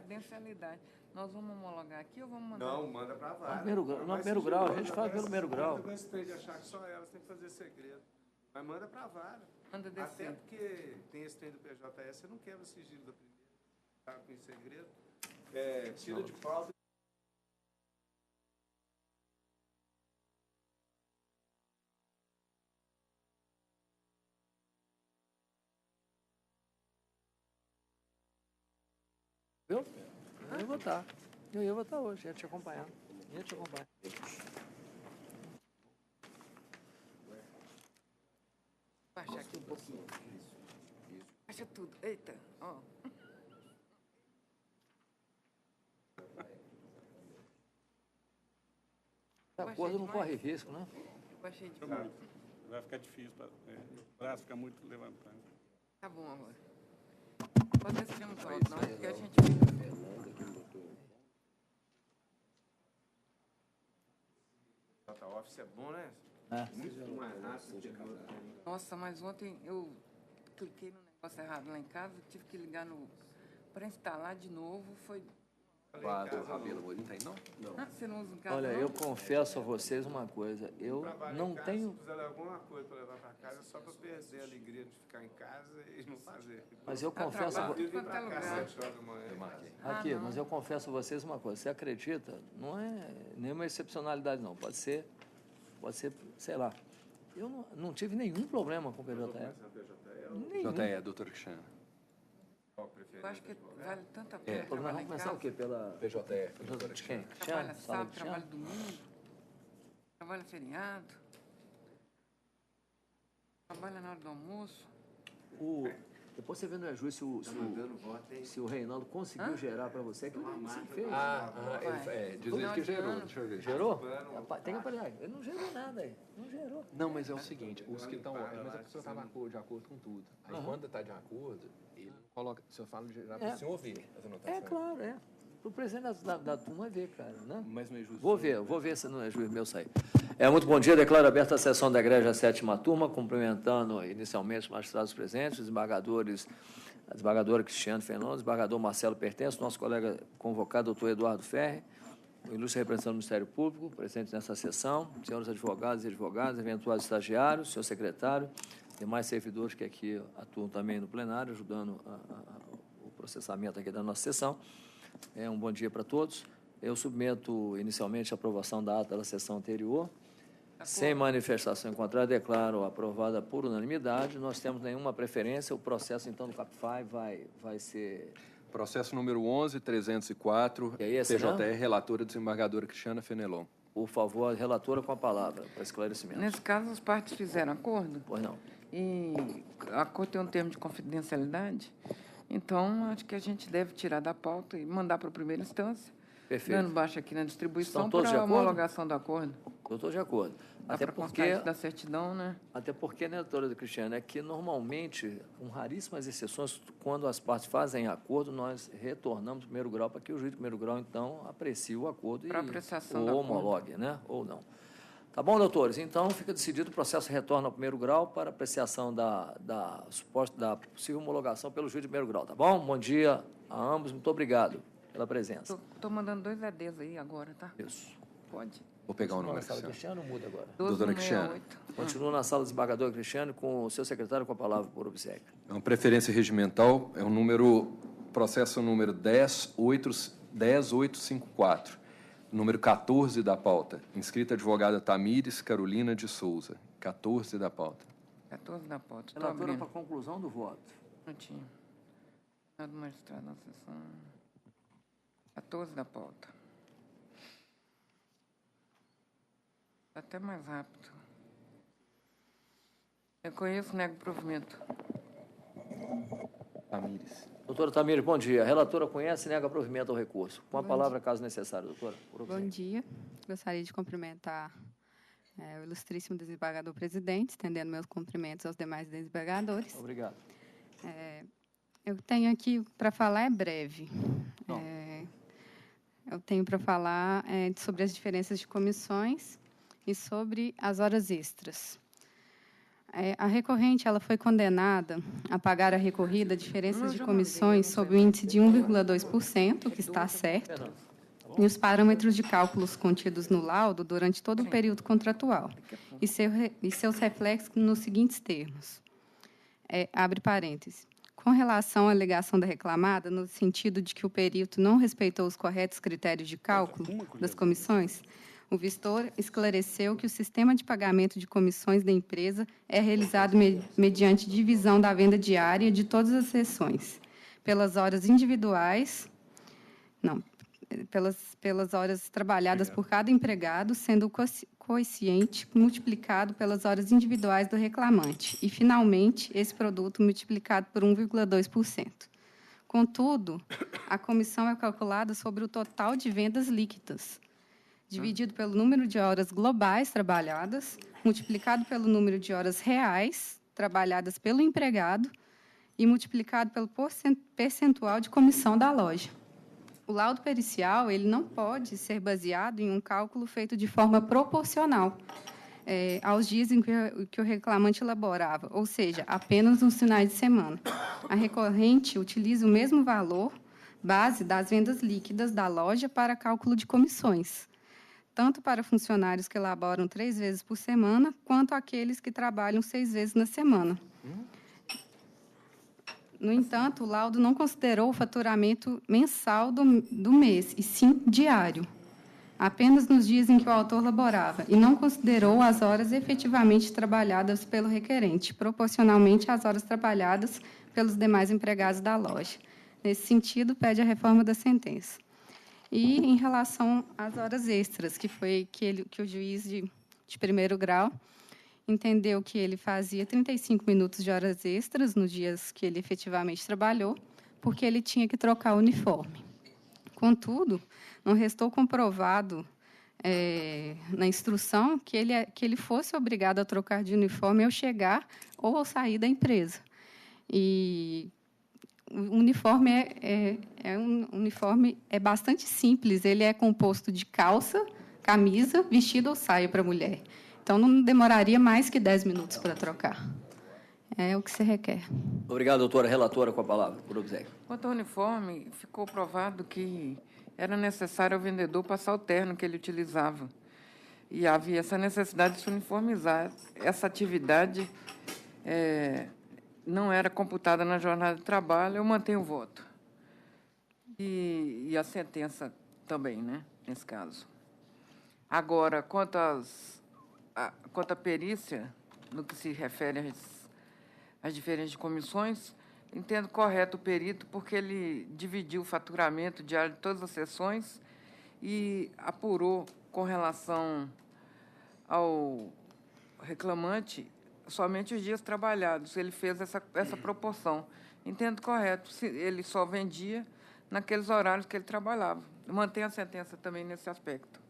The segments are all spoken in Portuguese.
confidencialidade. Nós vamos homologar aqui ou vamos mandar? Não, manda para a vara. No primeiro grau, a gente faz pelo primeiro grau. Com esse trem de achar que só elas têm que fazer segredo. Mas manda para a vara. Manda descer. Até porque tem esse trem do PJS, você não quebra o sigilo da primeira. Tá com segredo. Tira de pauta. Viu? Eu ia votar. Eu ia votar hoje, ia te acompanhar. Ia te acompanhar. Baixar aqui um pouquinho. Baixa tudo. Eita, ó. A acordo não corre risco, né? Baixei de Vai ficar difícil, o braço fica muito levantado. Tá bom agora. Pode descer muito alto, não, porque a gente fica... Data Office é bom, né? É. Mais rápido. Nossa, mas ontem eu cliquei no negócio errado lá em casa, tive que ligar no... para instalar de novo, foi... Quadro, Rabelo Morim, tem não? Ah, você não usa em casa, Olha, não? eu confesso a vocês uma coisa. Eu não tenho... Se quiser alguma coisa para levar para casa, só para perder a alegria de ficar em casa e não fazer. Mas eu confesso... trabalho. Vim Quanto é para cá lugar? 7 horas da manhã. Eu marquei. Aqui, mas eu confesso a vocês uma coisa. Você acredita? Não é nenhuma excepcionalidade, não. Pode ser, sei lá. Eu não tive nenhum problema com o PJE. Nenhum. JE, doutor Cristiano. Eu acho que vale tanta pena Nós trabalhar vamos em começar casa. o quê? Pela... PJE. De quem? Trabalha Cristiano? Sala sábado, de trabalha Cristiano? domingo, trabalha feriado, trabalha na hora do almoço. Depois você vê no Eju se o Reinaldo conseguiu gerar para você. Aquilo que você fez. Diz ele que gerou, deixa eu ver. Gerou? Rapaz, tem que aparelhar. Ele não gerou nada aí. Não gerou. Não, mas é o seguinte, os que estão... Mas é porque o senhor está de acordo com tudo. Aí quando está de acordo, ele não coloca... O senhor fala de gerar para o senhor ver as anotações. É claro, é. O presidente da turma vê, cara, né? Mas não é justo. Vou ver se não é juiz meu sair. Muito bom dia, declaro aberta a sessão da Igreja 7ª Turma, cumprimentando inicialmente os magistrados presentes, os desembargadores, a desembargadora Cristiano Fernandes, o desembargador Marcelo Pertenço, nosso colega convocado, doutor Eduardo Ferri, o ilustre representante do Ministério Público, presente nessa sessão, senhores advogados e advogadas, eventuais estagiários, senhor secretário, demais servidores que aqui atuam também no plenário, ajudando o processamento aqui da nossa sessão. Um bom dia para todos. Eu submeto inicialmente a aprovação da ata da sessão anterior. Sem manifestação em contrário, declaro aprovada por unanimidade. Nós temos nenhuma preferência. O processo, então, do Capify vai ser... Processo número 11.304, É esse, PJE, né? relatora desembargadora Cristiana Fenelon. Por favor, a relatora com a palavra para esclarecimento. Nesse caso, as partes fizeram acordo Pois não. e o acordo tem um termo de confidencialidade, então acho que a gente deve tirar da pauta e mandar para a primeira instância, Perfeito. dando baixa aqui na distribuição Estão todos de para a acordo? homologação do acordo. Eu estou de acordo. Dá Até para porque, constar isso da certidão, né? né, doutora Cristiana, é que normalmente, com raríssimas exceções, quando as partes fazem acordo, nós retornamos ao primeiro grau para que o juiz do primeiro grau, então, aprecie o acordo Para e apreciação o do homologue, né? Ou não. Tá bom, doutores? Então, fica decidido, o processo retorna ao primeiro grau para apreciação da possível homologação pelo juiz de primeiro grau, tá bom? Bom dia a ambos, muito obrigado pela presença. Estou mandando 2 ADs aí agora, tá? Isso. Pode. Vou pegar o Continua na número, sala Cristiano. Cristiano, muda agora. Doutora Cristiana. 1268. Continua na sala do desembargador Cristiano com o seu secretário com a palavra por obséquio. É uma preferência regimental, é o número, processo número 10854, número 14 da pauta. Inscrita advogada Tamires Carolina de Souza, 14 da pauta. 14 da pauta. Estou Relatora abrindo. para a conclusão do voto. Um minutinho. Do magistrado na sessão. 14 da pauta. Até mais rápido. Eu conheço, nego provimento. Tamires. Doutora Tamires, bom dia. A relatora conhece e nega provimento ao recurso. Com a palavra, caso necessário, doutora. Por Bom dia. Gostaria de cumprimentar o ilustríssimo desembargador presidente, estendendo meus cumprimentos aos demais desembargadores. Obrigado. Eu tenho aqui para falar, é breve. Eu tenho para falar sobre as diferenças de comissões e sobre as horas extras. A recorrente ela foi condenada a pagar a recorrida diferenças de comissões sob o índice de 1,2%, que está certo, e os parâmetros de cálculos contidos no laudo durante todo o período contratual, e seus reflexos nos seguintes termos. Abre parênteses. Com relação à alegação da reclamada, no sentido de que o perito não respeitou os corretos critérios de cálculo das comissões, o vistor esclareceu que o sistema de pagamento de comissões da empresa é realizado mediante divisão da venda diária de todas as sessões, pelas horas individuais, pelas horas trabalhadas por cada empregado, sendo o quociente multiplicado pelas horas individuais do reclamante, e, finalmente, esse produto multiplicado por 1,2%. Contudo, a comissão é calculada sobre o total de vendas líquidas, dividido pelo número de horas globais trabalhadas, multiplicado pelo número de horas reais trabalhadas pelo empregado e multiplicado pelo percentual de comissão da loja. O laudo pericial ele não pode ser baseado em um cálculo feito de forma proporcional aos dias em que o reclamante elaborava, ou seja, apenas nos finais de semana. A recorrente utiliza o mesmo valor base das vendas líquidas da loja para cálculo de comissões, tanto para funcionários que elaboram 3 vezes por semana, quanto aqueles que trabalham 6 vezes na semana. No entanto, o laudo não considerou o faturamento mensal do mês, e sim diário, apenas nos dias em que o autor laborava, e não considerou as horas efetivamente trabalhadas pelo requerente, proporcionalmente às horas trabalhadas pelos demais empregados da loja. Nesse sentido, pede a reforma da sentença. E, em relação às horas extras, que o juiz de primeiro grau entendeu que ele fazia 35 minutos de horas extras nos dias que ele efetivamente trabalhou, porque ele tinha que trocar o uniforme. Contudo, não restou comprovado na instrução que ele fosse obrigado a trocar de uniforme ao chegar ou ao sair da empresa. E o uniforme é bastante simples, ele é composto de calça, camisa, vestido ou saia para a mulher. Então, não demoraria mais que 10 minutos para trocar. É o que se requer. Obrigado, doutora. Relatora, com a palavra, por obséquio. Quanto ao uniforme, ficou provado que era necessário ao vendedor passar o terno que ele utilizava. E havia essa necessidade de se uniformizar. Essa atividade não era computada na jornada de trabalho. Eu mantenho o voto. E a sentença também, né, nesse caso. Agora, quanto à perícia, no que se refere às diferentes comissões, entendo correto o perito, porque ele dividiu o faturamento diário de todas as sessões e apurou, com relação ao reclamante, somente os dias trabalhados. Ele fez essa proporção. Entendo correto. Ele só vendia naqueles horários que ele trabalhava. Mantém a sentença também nesse aspecto.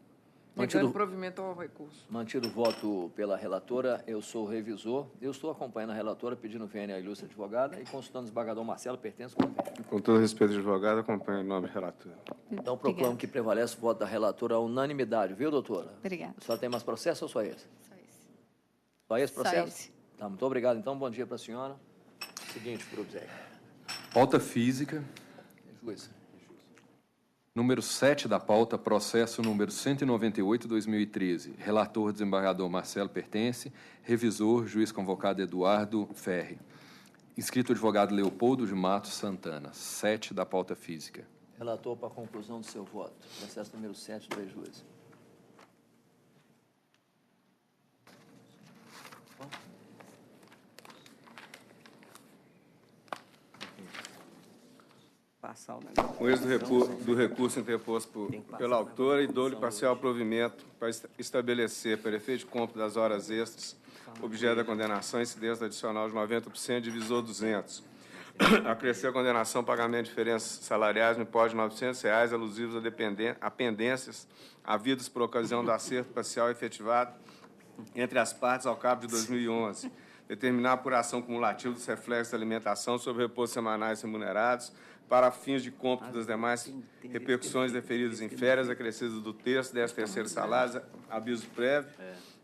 Negando provimento ao recurso. Mantido o voto pela relatora, eu sou o revisor. Eu estou acompanhando a relatora, pedindo vênia à ilustre advogada e consultando o desembargador Marcelo, pertence com vênia. Com todo respeito, advogado, acompanho em nome do relator. Então, proclamo que prevalece o voto da relatora à unanimidade, viu, doutora? Obrigada. A senhora tem mais processo ou só esse? Só esse. Só esse processo? Só esse. Tá, muito obrigado. Então, bom dia para a senhora. Seguinte, por obséquio. Pauta física. Juiz. Número 7 da pauta, processo número 198/2013. Relator, desembargador Marcelo Pertence. Revisor, juiz convocado Eduardo Ferri. Inscrito, advogado Leopoldo de Matos Santana. 7 da pauta física. Relator, para a conclusão do seu voto. Processo número 7 do juiz. Com êxito do recurso interposto pela autora e dou-lhe parcial provimento para estabelecer, para efeito de cúmplice das horas extras, objeto da condenação, incidência adicional de 90%, divisor 200. Acrescer a condenação, pagamento de diferenças salariais no importe de R$ 900, alusivos a pendências havidas por ocasião do acerto parcial efetivado entre as partes ao cabo de 2011. determinar a apuração cumulativa dos reflexos da alimentação sobre repousos semanais remunerados para fins de cômputo das demais repercussões deferidas em férias, acrescidas do terço, 13º salários, aviso prévio,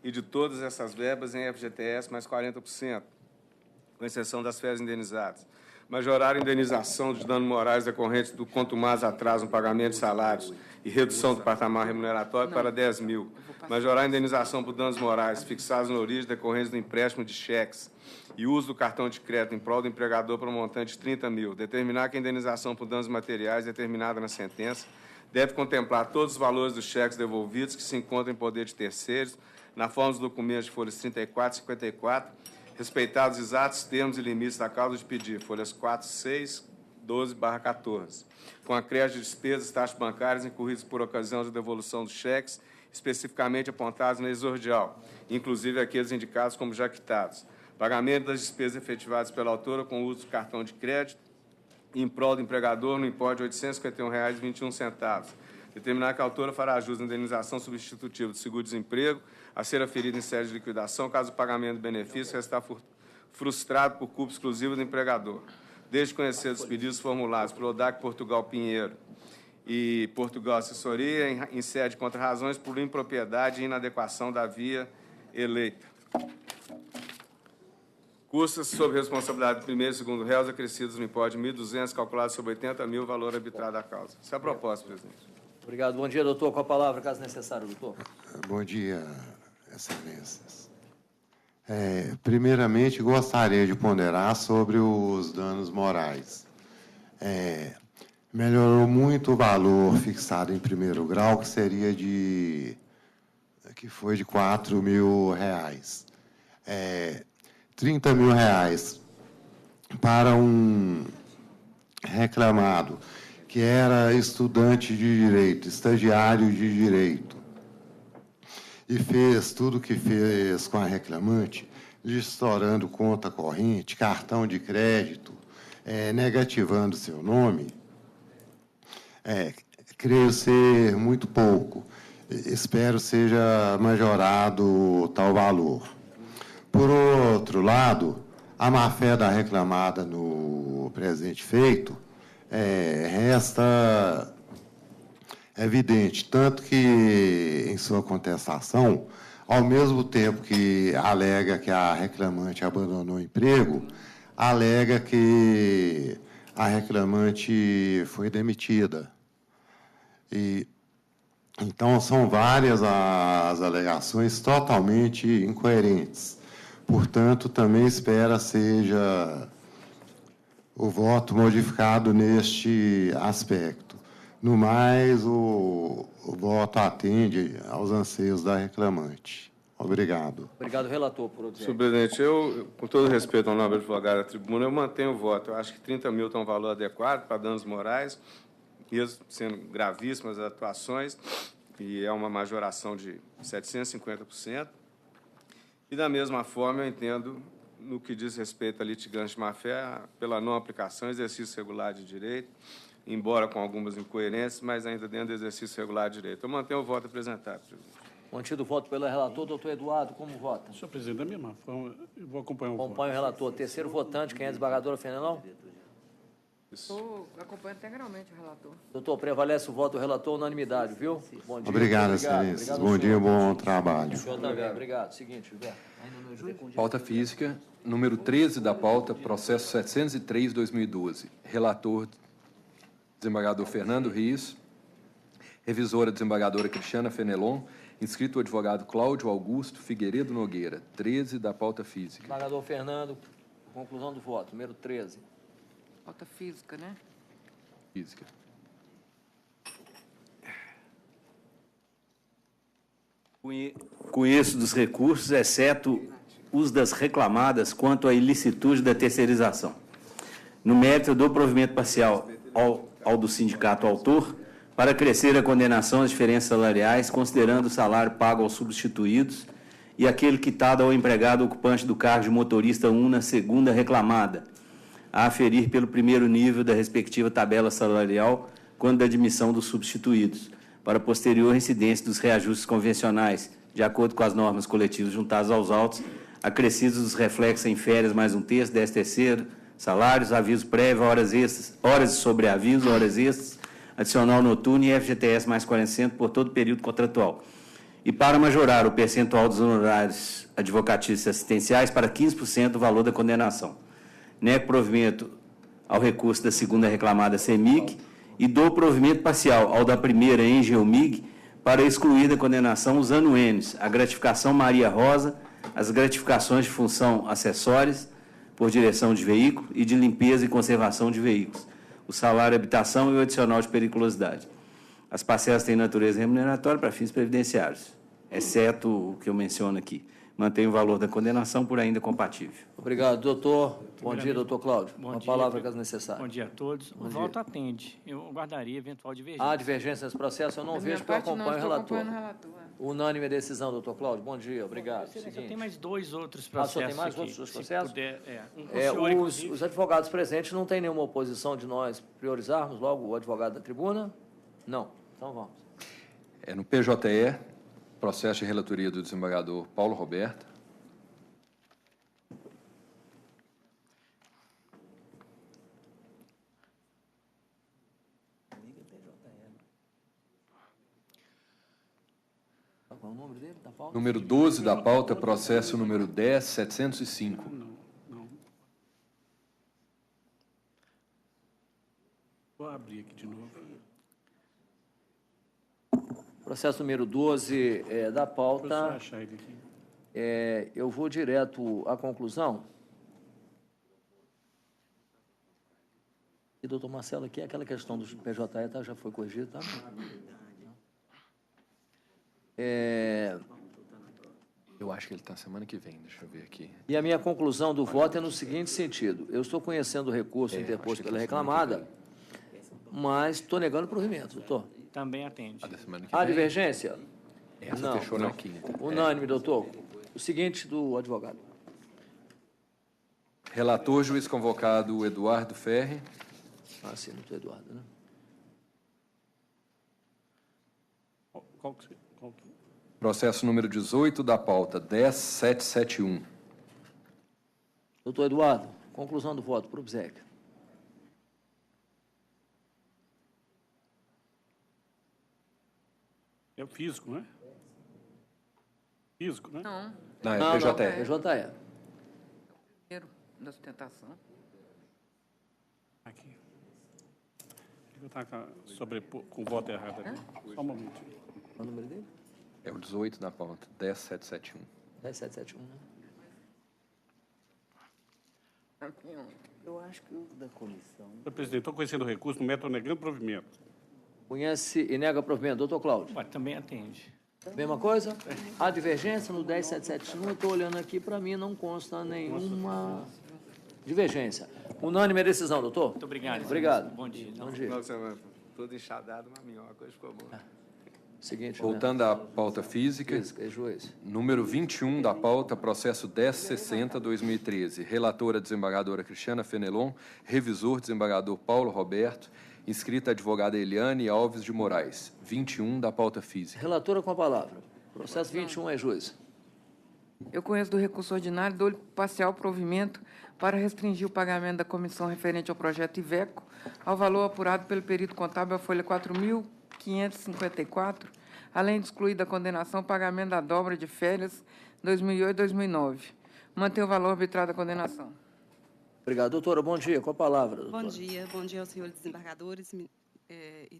e de todas essas verbas em FGTS mais 40%, com exceção das férias indenizadas. Majorar a indenização dos danos morais decorrentes do contumaz atraso no pagamento de salários e redução do patamar remuneratório para 10 mil. Majorar a indenização por danos morais fixados na origem decorrentes do empréstimo de cheques e uso do cartão de crédito em prol do empregador para um montante de 30 mil. Determinar que a indenização por danos materiais determinada na sentença deve contemplar todos os valores dos cheques devolvidos que se encontram em poder de terceiros, na forma dos documentos de folhas 34 e 54, respeitados os exatos termos e limites da causa de pedir, folhas 4, 6, 12/14, com acréscimo de despesas e taxas bancárias incorridas por ocasião da devolução dos cheques, especificamente apontados na exordial, inclusive aqueles indicados como já quitados. Pagamento das despesas efetivadas pela autora com o uso do cartão de crédito em prol do empregador no importe de R$ 851,21. Determinar que a autora fará jus à indenização substitutiva do seguro-desemprego a ser aferida em sede de liquidação, caso o pagamento do benefício restar frustrado por culpa exclusiva do empregador. Desde conhecer os pedidos formulados por ODAC Portugal Pinheiro e Portugal Assessoria em sede contra razões por impropriedade e inadequação da via eleita. Custas sob responsabilidade do primeiro e segundo réus acrescidos no importe de 1.200, calculado sobre 80 mil, valor arbitrado da causa. Essa é a proposta, presidente. Obrigado. Bom dia, doutor. Com a palavra, caso necessário, doutor. Bom dia, excelências. Primeiramente, gostaria de ponderar sobre os danos morais. Melhorou muito o valor fixado em primeiro grau, que seria que foi de R$ 4.000. R$ 30.000 para um reclamado que era estudante de direito, estagiário de direito, e fez tudo o que fez com a reclamante, estourando conta corrente, cartão de crédito, negativando seu nome, creio ser muito pouco. Espero seja majorado tal valor. Por outro lado, a má-fé da reclamada no presente feito resta evidente, tanto que, em sua contestação, ao mesmo tempo que alega que a reclamante abandonou o emprego, alega que a reclamante foi demitida. Então, são várias as alegações totalmente incoerentes. Portanto, também espera seja o voto modificado neste aspecto. No mais, o voto atende aos anseios da reclamante. Obrigado. Obrigado, relator, por observar. Senhor presidente, eu, com todo respeito ao nobre advogado da tribuna, eu mantenho o voto. Eu acho que 30 mil é um valor adequado para danos morais, mesmo sendo gravíssimas as atuações, e é uma majoração de 750%. E, da mesma forma, eu entendo, no que diz respeito a litigantes de má-fé, pela não aplicação, exercício regular de direito, embora com algumas incoerências, mas ainda dentro do exercício regular de direito. Eu mantenho o voto apresentado, presidente. Mantido o voto pelo relator, doutor Eduardo, como vota? Senhor presidente, da mesma forma, eu vou acompanhar o voto. Acompanha o relator. Terceiro votante, quem é a desembargadora Fenelon? Estou acompanhando integralmente o relator. Doutor, prevalece o voto do relator, unanimidade, viu? Bom dia. Obrigado, excelências. Bom dia, bom trabalho. O senhor também. Obrigado. Seguinte, Gilberto. Pauta física, número 13 da pauta, processo 703/2012. Relator, desembargador Fernando Rios. Revisora, desembargadora Cristiana Fenelon. Inscrito o advogado Cláudio Augusto Figueiredo Nogueira. 13 da pauta física. Desembargador Fernando, conclusão do voto. Número 13. Pauta física, né? Física. Conheço dos recursos, exceto os das reclamadas quanto à ilicitude da terceirização. No mérito, eu dou provimento parcial ao do sindicato autor para crescer a condenação às diferenças salariais, considerando o salário pago aos substituídos e aquele quitado ao empregado ocupante do cargo de motorista 1 na segunda reclamada, a aferir pelo primeiro nível da respectiva tabela salarial quando da admissão dos substituídos, para posterior incidência dos reajustes convencionais, de acordo com as normas coletivas juntadas aos autos, acrescidos dos reflexos em férias mais um terço, 10º, salários, aviso prévio, horas extras, horas de sobreaviso, horas extras, adicional noturno e FGTS mais 40% por todo o período contratual. E para majorar o percentual dos honorários advocatícios e assistenciais para 15% do valor da condenação. Nego provimento ao recurso da segunda reclamada CEMIG e dou provimento parcial ao da primeira ENGEUMIG para excluir da condenação os anuênios, a gratificação Maria Rosa, as gratificações de função acessórias por direção de veículo e de limpeza e conservação de veículos, o salário de habitação e o adicional de periculosidade. As parcelas têm natureza remuneratória para fins previdenciários, exceto o que eu menciono aqui. Mantém o valor da condenação por ainda compatível. Obrigado, doutor. Bom dia, doutor Cláudio. Bom Uma dia, palavra caso necessário. Bom dia a todos. O voto atende. Eu guardaria eventual divergência. Há divergência nesse processo? Eu não vejo, porque eu acompanho o relator. Unânime decisão, doutor Cláudio. Bom dia, obrigado. Só tem mais dois outros Só processos tem mais aqui. outros processos? Se puder, um com o senhor, inclusive. Os advogados presentes, não tem nenhuma oposição de nós priorizarmos logo o advogado da tribuna? Não. Então vamos. No PJE, processo de relatoria do desembargador Paulo Roberto. Qual é o número dele, da pauta? Número 12 da pauta, processo número 10.705. Não. Vou abrir aqui de novo. Processo número 12 da pauta. Deixa eu achar ele aqui. Eu vou direto à conclusão. E, doutor Marcelo, aqui aquela questão do PJE já foi corrigida, tá? Eu acho que ele está semana que vem, deixa eu ver aqui. E a minha conclusão do voto é no seguinte sentido. Eu estou conhecendo o recurso interposto pela reclamada, mas estou negando o provimento, doutor. Também atende. A da semana que Há vem. divergência? Essa fechou na quinta. Unânime, doutor. O seguinte do advogado. Relator, juiz convocado Eduardo Ferri. Ah, sim, doutor Eduardo, né? Qual que... Processo número 18 da pauta, 10.771. Doutor Eduardo, conclusão do voto, por obséquio. É o físico, não é? Físico, né? Não, Não, é Não, PJE. PJE. primeiro da sustentação. Aqui. Eu estava com o voto errado aqui. Só um momento. Qual o número dele? É o 18 da pauta, 10.771. 10.771, né? Eu acho que o da comissão... Senhor presidente, estou conhecendo o recurso, no método negando provimento. Conhece e nega provimento. Doutor Cláudio. Ué, também atende. Mesma coisa? Há divergência no 10.771. Eu estou olhando aqui, para mim não consta nenhuma divergência. Unânime a decisão, doutor? Muito obrigado. Obrigado. Bom dia. Bom dia. Final de semana, tudo enxadado, uma minhoca, hoje ficou bom. Seguinte, Voltando à pauta física, física, juiz. número 21 da pauta, processo 1060-2013. Relatora, desembargadora Cristiana Fenelon. Revisor, desembargador Paulo Roberto. Inscrita, advogada Eliane Alves de Moraes. 21 da pauta física. Relatora com a palavra. Processo 21 juiz. Eu conheço do recurso ordinário, dou-lhe parcial provimento para restringir o pagamento da comissão referente ao projeto Iveco ao valor apurado pelo perito contábil, a folha 4.554, além de excluir da condenação o pagamento da dobra de férias 2008 e 2009. Mantém o valor arbitrado da condenação. Obrigado. Doutora, bom dia. Com a palavra, doutora. Bom dia aos senhores desembargadores e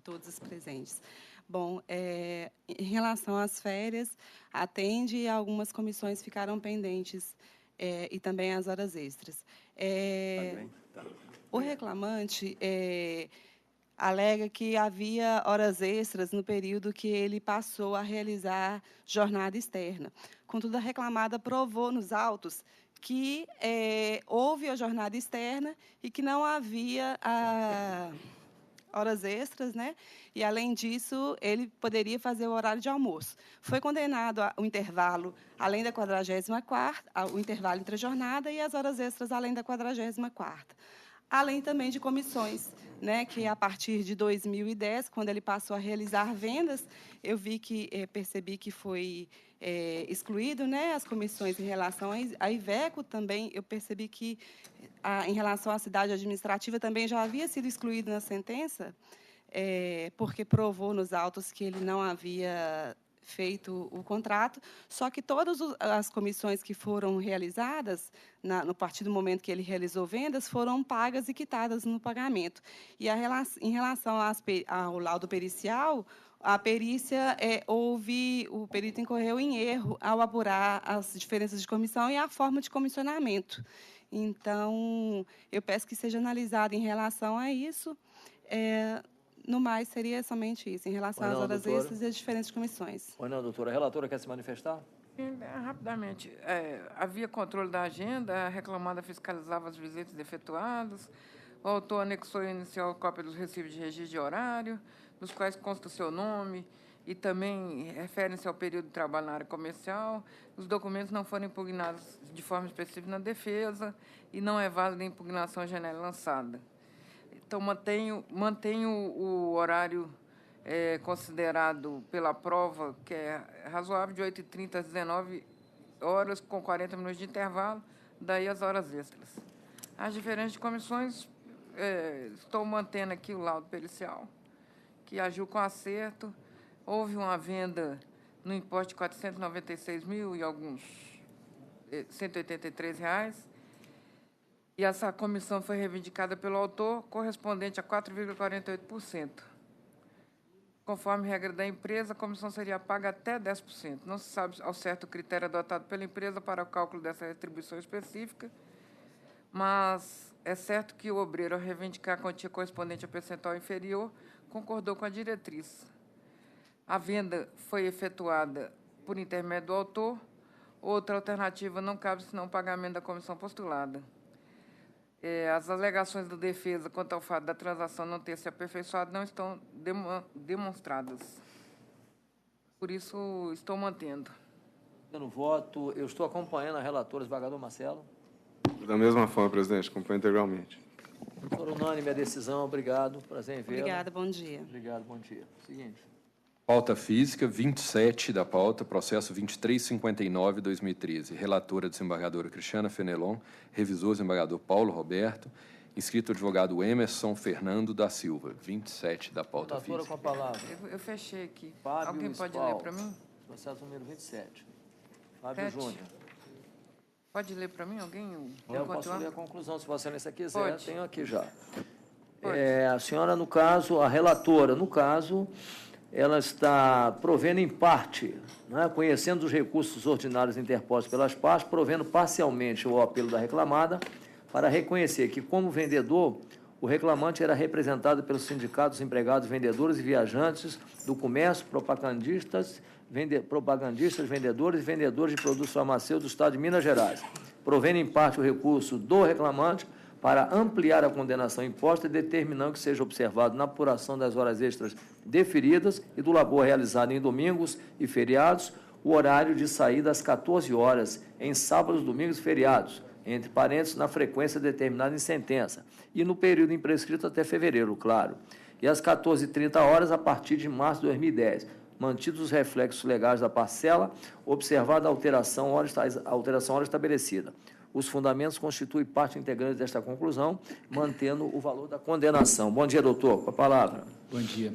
todos os presentes. Bom, em relação às férias, atende e algumas comissões ficaram pendentes e também as horas extras. O reclamante alega que havia horas extras no período que ele passou a realizar jornada externa. Contudo, a reclamada provou nos autos que houve a jornada externa e que não havia horas extras, né? E, além disso, ele poderia fazer o horário de almoço. Foi condenado ao intervalo além da 44ª, o intervalo entre a jornada e as horas extras além da 44ª. Além também de comissões né, que a partir de 2010, quando ele passou a realizar vendas, eu percebi que foi excluído, né, as comissões em relação à Iveco também. Eu percebi que em relação à cidade administrativa também já havia sido excluído na sentença, porque provou nos autos que ele não havia feito o contrato, só que todas as comissões que foram realizadas, no partir do momento que ele realizou vendas, foram pagas e quitadas no pagamento. E em relação ao laudo pericial, a perícia o perito incorreu em erro ao apurar as diferenças de comissão e a forma de comissionamento. Então, eu peço que seja analisado em relação a isso. No mais, seria somente isso, em relação às horas extras e as diferentes comissões. Pois não, doutora. A relatora quer se manifestar? Sim, rapidamente. Havia controle da agenda, a reclamada fiscalizava as visitas efetuadas, o autor anexou inicial cópia dos recibos de registro de horário, nos quais consta o seu nome e também referem-se ao período de trabalho na área comercial. Os documentos não foram impugnados de forma específica na defesa e não é válida a impugnação genérica lançada. Então, mantenho o horário considerado pela prova, que é razoável, de 8h30 às 19 horas, com 40 minutos de intervalo, daí as horas extras. As diferentes comissões, estou mantendo aqui o laudo pericial, que agiu com acerto. Houve uma venda no importe de R$ 496.000 e alguns R$ 183,00, e essa comissão foi reivindicada pelo autor, correspondente a 4,48%. Conforme regra da empresa, a comissão seria paga até 10%. Não se sabe ao certo o critério adotado pela empresa para o cálculo dessa retribuição específica, mas é certo que o obreiro, ao reivindicar a quantia correspondente a percentual inferior, concordou com a diretriz. A venda foi efetuada por intermédio do autor. Outra alternativa não cabe senão o pagamento da comissão postulada. As alegações da defesa quanto ao fato da transação não ter se aperfeiçoado não estão demonstradas. Por isso, estou mantendo. No voto, eu estou acompanhando a relatora, desembargador Marcelo. Da mesma forma, presidente, acompanho integralmente. Por unânime a decisão, obrigado. Prazer em vê-la. Obrigada, bom dia. Obrigado, bom dia. Seguinte. Pauta física, 27 da pauta, processo 2359-2013. Relatora, desembargadora Cristiana Fenelon. Revisor, desembargador Paulo Roberto. Inscrito, advogado Emerson Fernando da Silva. 27 da pauta Relatora física. com a palavra. Eu fechei aqui. Fábio Alguém pode Spal. ler para mim? Processo número 27. Fábio 7. Júnior. Pode ler para mim? Alguém? Eu posso ler a conclusão, se Vossa Excelência quiser. Pode. Tenho aqui já. Pode. A senhora, no caso, a relatora, no caso, ela está provendo em parte, né, conhecendo os recursos ordinários interpostos pelas partes, provendo parcialmente o apelo da reclamada para reconhecer que, como vendedor, o reclamante era representado pelos sindicatos empregados, vendedores e viajantes do comércio, propagandistas, vendedores e vendedores de produtos farmacêuticos do Estado de Minas Gerais, provendo em parte o recurso do reclamante para ampliar a condenação imposta e determinando que seja observado na apuração das horas extras deferidas e do labor realizado em domingos e feriados, o horário de saída às 14 horas, em sábados, domingos e feriados, entre parênteses, na frequência determinada em sentença, e no período imprescrito até fevereiro, claro, e às 14h30 a partir de março de 2010, mantidos os reflexos legais da parcela, observada a alteração hora estabelecida. Os fundamentos constituem parte integrante desta conclusão, mantendo o valor da condenação. Bom dia, doutor. Com a palavra. Bom dia.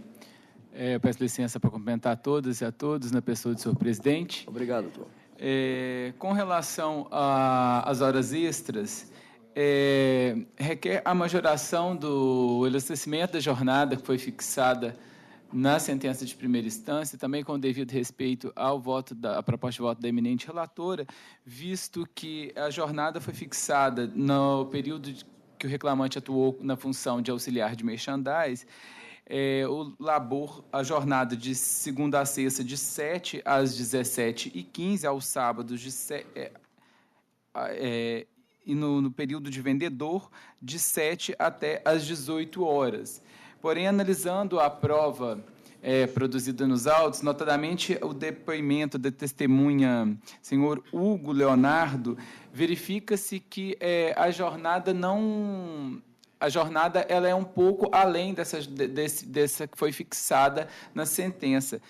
Eu peço licença para cumprimentar a todas e a todos, na pessoa do senhor presidente. Obrigado, doutor. Com relação às horas extras, requer a majoração do elastecimento da jornada que foi fixada na sentença de primeira instância, também com devido respeito ao voto à proposta de voto da eminente relatora, visto que a jornada foi fixada no período que o reclamante atuou na função de auxiliar de merchandise, o labor, a jornada de segunda a sexta, de 7 às 17h15, aos sábados, e no período de vendedor, de 7 até às 18 horas. Porém, analisando a prova produzida nos autos, notadamente o depoimento da testemunha senhor Hugo Leonardo, verifica-se que a jornada não a jornada ela é um pouco além dessa que foi fixada na sentença.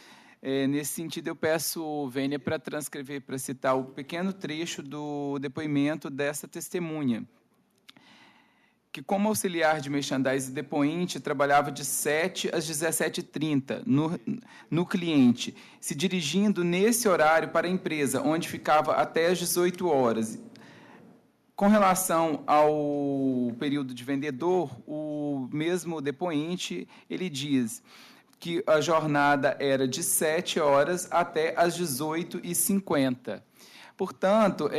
Nesse sentido, eu peço, Vênia, para transcrever, para citar o pequeno trecho do depoimento dessa testemunha, que, como auxiliar de merchandising depoente, trabalhava de 7 às 17h30 no cliente, se dirigindo nesse horário para a empresa, onde ficava até às 18 horas. Com relação ao período de vendedor, o mesmo depoente, ele diz que a jornada era de 7 horas até às 18h50. Portanto,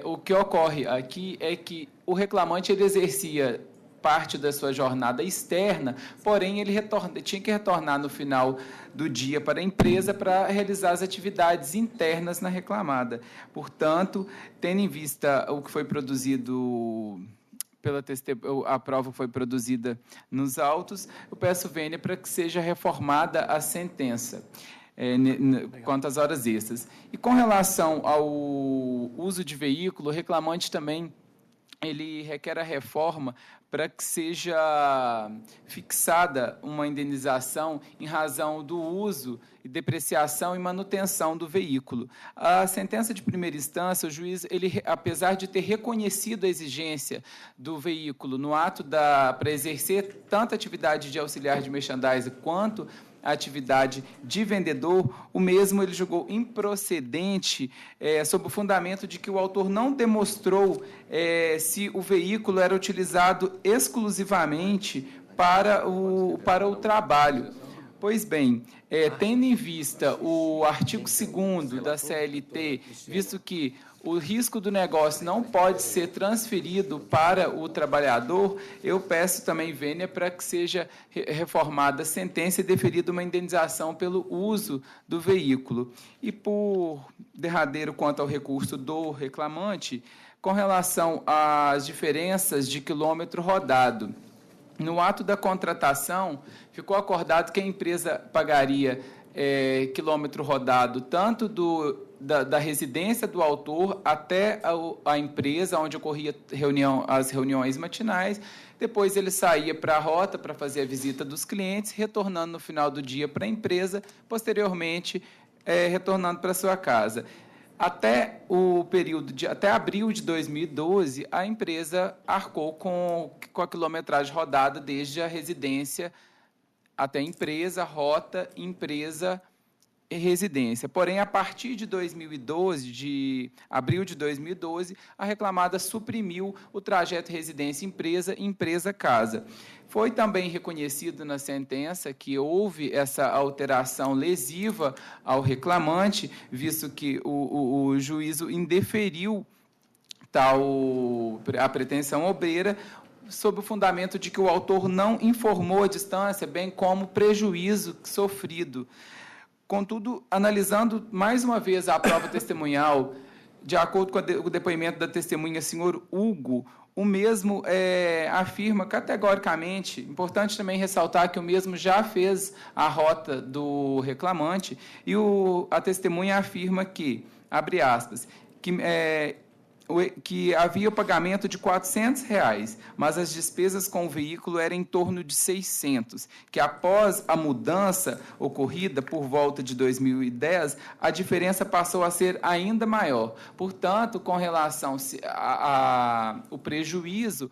o que ocorre aqui é que o reclamante ele exercia parte da sua jornada externa, porém ele tinha que retornar no final do dia para a empresa para realizar as atividades internas na reclamada. Portanto, tendo em vista o que foi produzido a prova foi produzida nos autos, eu peço, Vênia, para que seja reformada a sentença quanto às horas extras. E com relação ao uso de veículo, o reclamante também ele requer a reforma para que seja fixada uma indenização em razão do uso e depreciação e manutenção do veículo. A sentença de primeira instância, o juiz, apesar de ter reconhecido a exigência do veículo no ato para exercer tanto a atividade de auxiliar de merchandising quanto a atividade de vendedor, o mesmo ele julgou improcedente sob o fundamento de que o autor não demonstrou se o veículo era utilizado exclusivamente para o trabalho. Pois bem, tendo em vista o artigo 2º da CLT, visto que o risco do negócio não pode ser transferido para o trabalhador, eu peço também, Vênia, para que seja reformada a sentença e deferida uma indenização pelo uso do veículo. E, por derradeiro, quanto ao recurso do reclamante, com relação às diferenças de quilômetro rodado, no ato da contratação, ficou acordado que a empresa pagaria quilômetro rodado tanto da residência do autor até a empresa, onde ocorria as reuniões matinais. Depois ele saía para a rota para fazer a visita dos clientes, retornando no final do dia para a empresa, posteriormente retornando para a sua casa. Até o período até abril de 2012, a empresa arcou com a quilometragem rodada desde a residência até empresa, rota, empresa e residência. Porém, a partir de 2012, de abril de 2012, a reclamada suprimiu o trajeto residência-empresa e empresa-casa. Foi também reconhecido na sentença que houve essa alteração lesiva ao reclamante, visto que o juízo indeferiu a pretensão obreira, sob o fundamento de que o autor não informou a distância, bem como o prejuízo sofrido. Contudo, analisando mais uma vez a prova testemunhal, de acordo com o depoimento da testemunha senhor Hugo, o mesmo afirma categoricamente, importante também ressaltar que o mesmo já fez a rota do reclamante, e a testemunha afirma que, abre aspas, que havia o pagamento de R$ 400, mas as despesas com o veículo eram em torno de 600, que após a mudança ocorrida por volta de 2010, a diferença passou a ser ainda maior. Portanto, com relação ao prejuízo,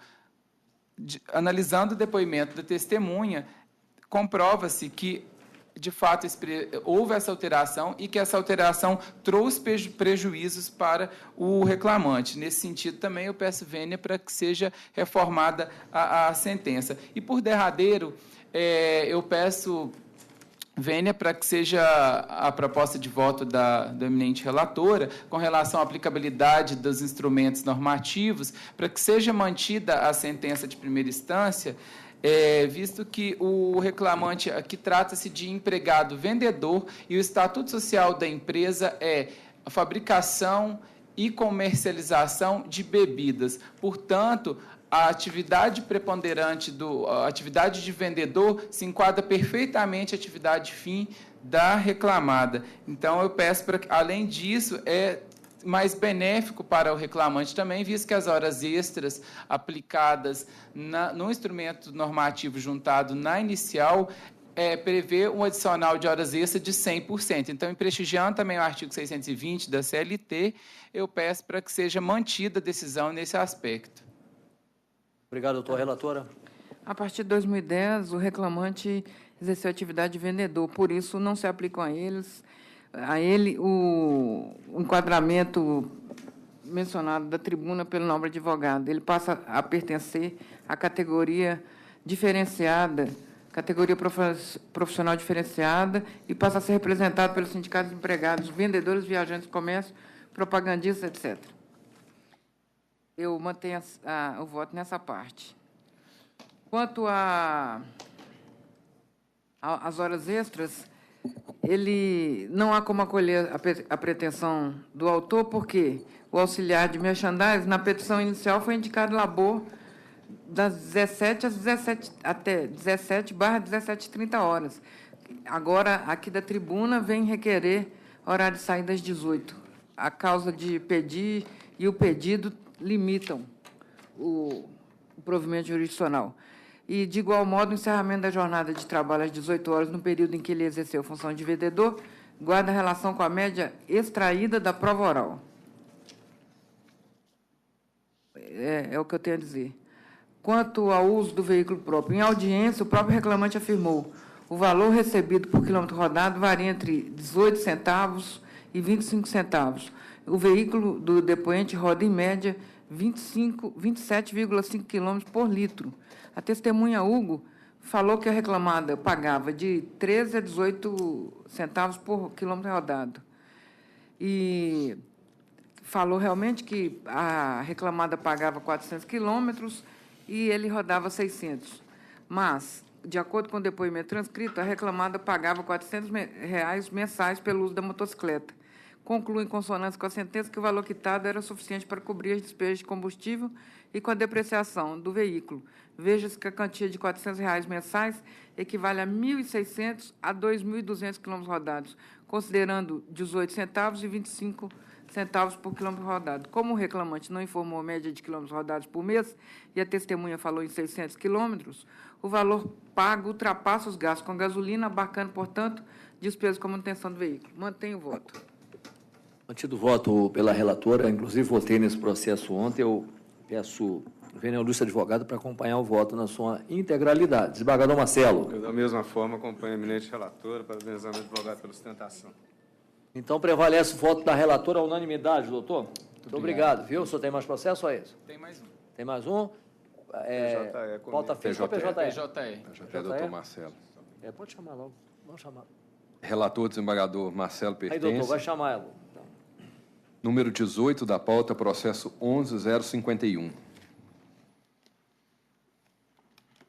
analisando o depoimento da testemunha, comprova-se que de fato, houve essa alteração e que essa alteração trouxe prejuízos para o reclamante. Nesse sentido, também eu peço, Vênia, para que seja reformada a sentença. E, por derradeiro, eu peço, Vênia, para que seja a proposta de voto da eminente relatora com relação à aplicabilidade dos instrumentos normativos, para que seja mantida a sentença de primeira instância, visto que o reclamante aqui trata-se de empregado vendedor e o estatuto social da empresa é a fabricação e comercialização de bebidas. Portanto, a atividade preponderante a atividade de vendedor se enquadra perfeitamente à atividade fim da reclamada. Então, eu peço para que, além disso, mais benéfico para o reclamante também, visto que as horas extras aplicadas no instrumento normativo juntado na inicial prevê um adicional de horas extras de 100%. Então, em prestigiando também o artigo 620 da CLT, eu peço para que seja mantida a decisão nesse aspecto. Obrigado, doutor. Relatora. A partir de 2010, o reclamante exerceu atividade de vendedor, por isso não se aplicam a ele o enquadramento mencionado da tribuna pelo nobre advogado. Ele passa a pertencer à categoria diferenciada, categoria profissional diferenciada, e passa a ser representado pelos sindicatos de empregados, vendedores, viajantes, comércio, propagandistas, etc. Eu mantenho o voto nessa parte. Quanto às horas extras, ele não há como acolher a pretensão do autor, porque o auxiliar de merchandising, na petição inicial, foi indicado labor das 17 às 17, até 17/17h30 horas. Agora, aqui da tribuna, vem requerer horário de saída às 18. A causa de pedir e o pedido limitam o provimento jurisdicional. E, de igual modo, o encerramento da jornada de trabalho às 18 horas, no período em que ele exerceu função de vendedor, guarda relação com a média extraída da prova oral. É o que eu tenho a dizer. Quanto ao uso do veículo próprio, em audiência, o próprio reclamante afirmou: o valor recebido por quilômetro rodado varia entre 18 centavos e 25 centavos. O veículo do depoente roda, em média, 27,5 km por litro. A testemunha Hugo falou que a reclamada pagava de 13 a 18 centavos por quilômetro rodado. E falou realmente que a reclamada pagava 400 quilômetros e ele rodava 600. Mas, de acordo com o depoimento transcrito, a reclamada pagava R$ 400 mensais pelo uso da motocicleta. Conclui, em consonância com a sentença, que o valor quitado era suficiente para cobrir as despesas de combustível e com a depreciação do veículo. Veja-se que a quantia de R$ 400 mensais equivale a 1.600 a 2.200 quilômetros rodados, considerando 18 centavos e 25 centavos por quilômetro rodado. Como o reclamante não informou a média de quilômetros rodados por mês e a testemunha falou em 600 quilômetros, o valor pago ultrapassa os gastos com gasolina, abarcando, portanto, despesas com manutenção do veículo. Mantenho o voto. Mantido o voto pela relatora, inclusive votei nesse processo ontem, eu peço o Vênia Lúcio advogado para acompanhar o voto na sua integralidade. Desembargador Marcelo. Eu, da mesma forma, acompanho a eminente relatora, parabenizando o advogado pela sustentação. Então, prevalece o voto da relatora à unanimidade, doutor? Muito obrigado, viu? O senhor tem mais processo ou é isso? Tem mais um. Tem mais um? Pauta fixa ou PJE? PJE, doutor Marcelo. Pode chamar logo. Vamos chamar. Relator, desembargador Marcelo Pertence. Aí, doutor, vai chamar ela. Número 18 da pauta, processo 11.051.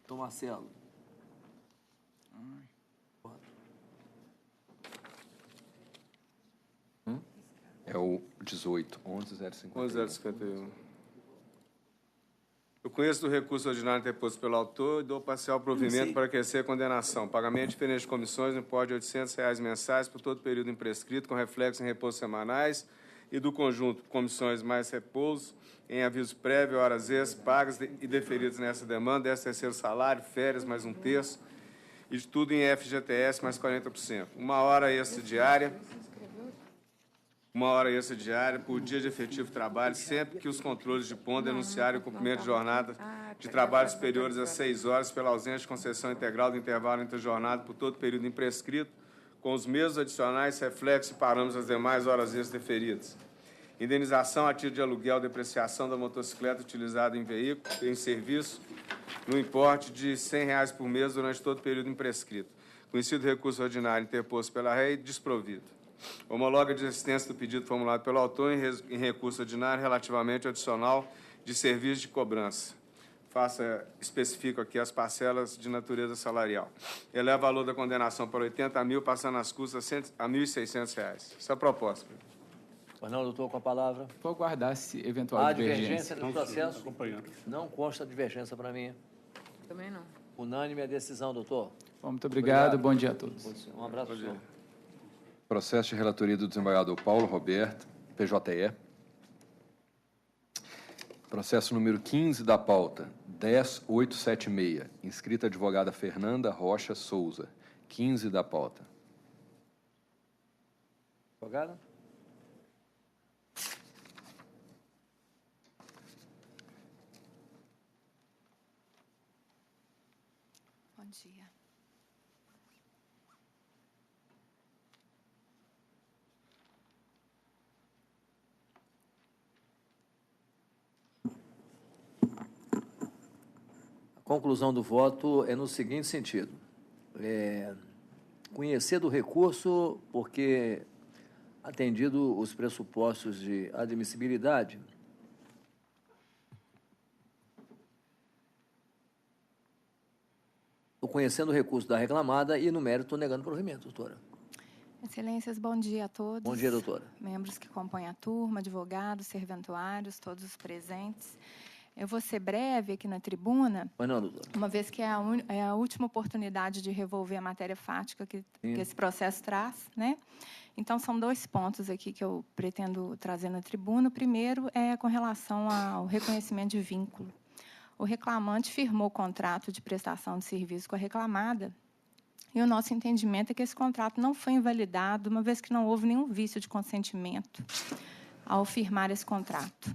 Doutor Marcelo. É o 18, 11.051. 11.051. Eu conheço do recurso ordinário interposto pelo autor e dou parcial provimento para aquecer a condenação. Pagamento diferente de comissões no importe de R$ 800 mensais por todo período imprescrito, com reflexo em repousos semanais, e do conjunto, comissões mais repouso, em aviso prévio, horas extras, pagas e deferidas nessa demanda, 13º salário, férias, mais 1/3, e de tudo em FGTS, mais 40%. Uma hora extra diária por dia de efetivo trabalho, sempre que os controles de ponto denunciarem o cumprimento de jornada de trabalho superiores a 6 horas pela ausência de concessão integral do intervalo entre jornada por todo período imprescrito, com os mesmos adicionais, reflexos e parâmetros das demais horas extras deferidas. Indenização a título de aluguel, depreciação da motocicleta utilizada em veículo, em serviço, no importe de R$ 100 por mês durante todo o período imprescrito. Conhecido recurso ordinário interposto pela REI, desprovido. Homologa a desistência do pedido formulado pelo autor em recurso ordinário relativamente ao adicional de serviço de cobrança. Especifico aqui as parcelas de natureza salarial. Eleva o valor da condenação para 80 mil, passando as custas a R$ 1.600. Essa é a proposta. Pois não, doutor, com a palavra. Vou aguardar se eventual divergência do processo? Acompanhando. Não consta divergência para mim. Também não. Unânime a decisão, doutor. Muito obrigado. Bom dia a todos. Um abraço, senhor. Processo de relatoria do desembargador Paulo Roberto, PJE. Processo número 15 da pauta, 10876. Inscrita advogada Fernanda Rocha Souza. 15 da pauta. Advogada? Bom dia. A conclusão do voto é no seguinte sentido. Conhecer do recurso porque, atendido os pressupostos de admissibilidade, conhecendo o recurso da reclamada e, no mérito, negando provimento, doutora. Excelências, bom dia a todos. Bom dia, doutora. Membros que compõem a turma, advogados, serventuários, todos os presentes. Eu vou ser breve aqui na tribuna, Mas não, doutora. uma vez que é a última oportunidade de revolver a matéria fática que esse processo traz, né? Então, são 2 pontos aqui que eu pretendo trazer na tribuna. O primeiro é com relação ao reconhecimento de vínculo. O reclamante firmou o contrato de prestação de serviço com a reclamada e o nosso entendimento é que esse contrato não foi invalidado, uma vez que não houve nenhum vício de consentimento ao firmar esse contrato.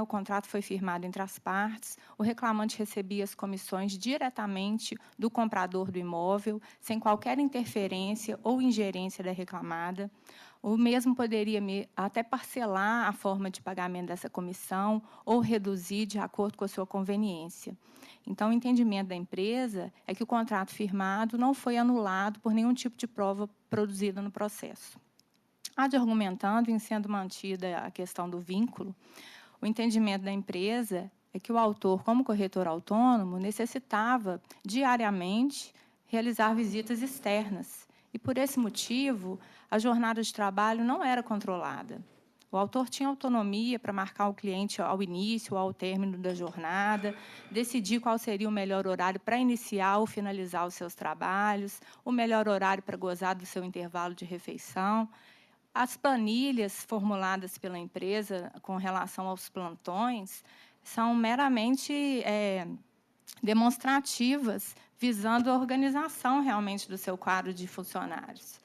O contrato foi firmado entre as partes, o reclamante recebia as comissões diretamente do comprador do imóvel, sem qualquer interferência ou ingerência da reclamada. O mesmo poderia até parcelar a forma de pagamento dessa comissão ou reduzir de acordo com a sua conveniência. Então, o entendimento da empresa é que o contrato firmado não foi anulado por nenhum tipo de prova produzida no processo. Argumentando, em sendo mantida a questão do vínculo, o entendimento da empresa é que o autor, como corretor autônomo, necessitava diariamente realizar visitas externas. E, por esse motivo, a jornada de trabalho não era controlada. O autor tinha autonomia para marcar o cliente ao início ou ao término da jornada, decidir qual seria o melhor horário para iniciar ou finalizar os seus trabalhos, o melhor horário para gozar do seu intervalo de refeição. As planilhas formuladas pela empresa com relação aos plantões são meramente demonstrativas, visando a organização realmente do seu quadro de funcionários.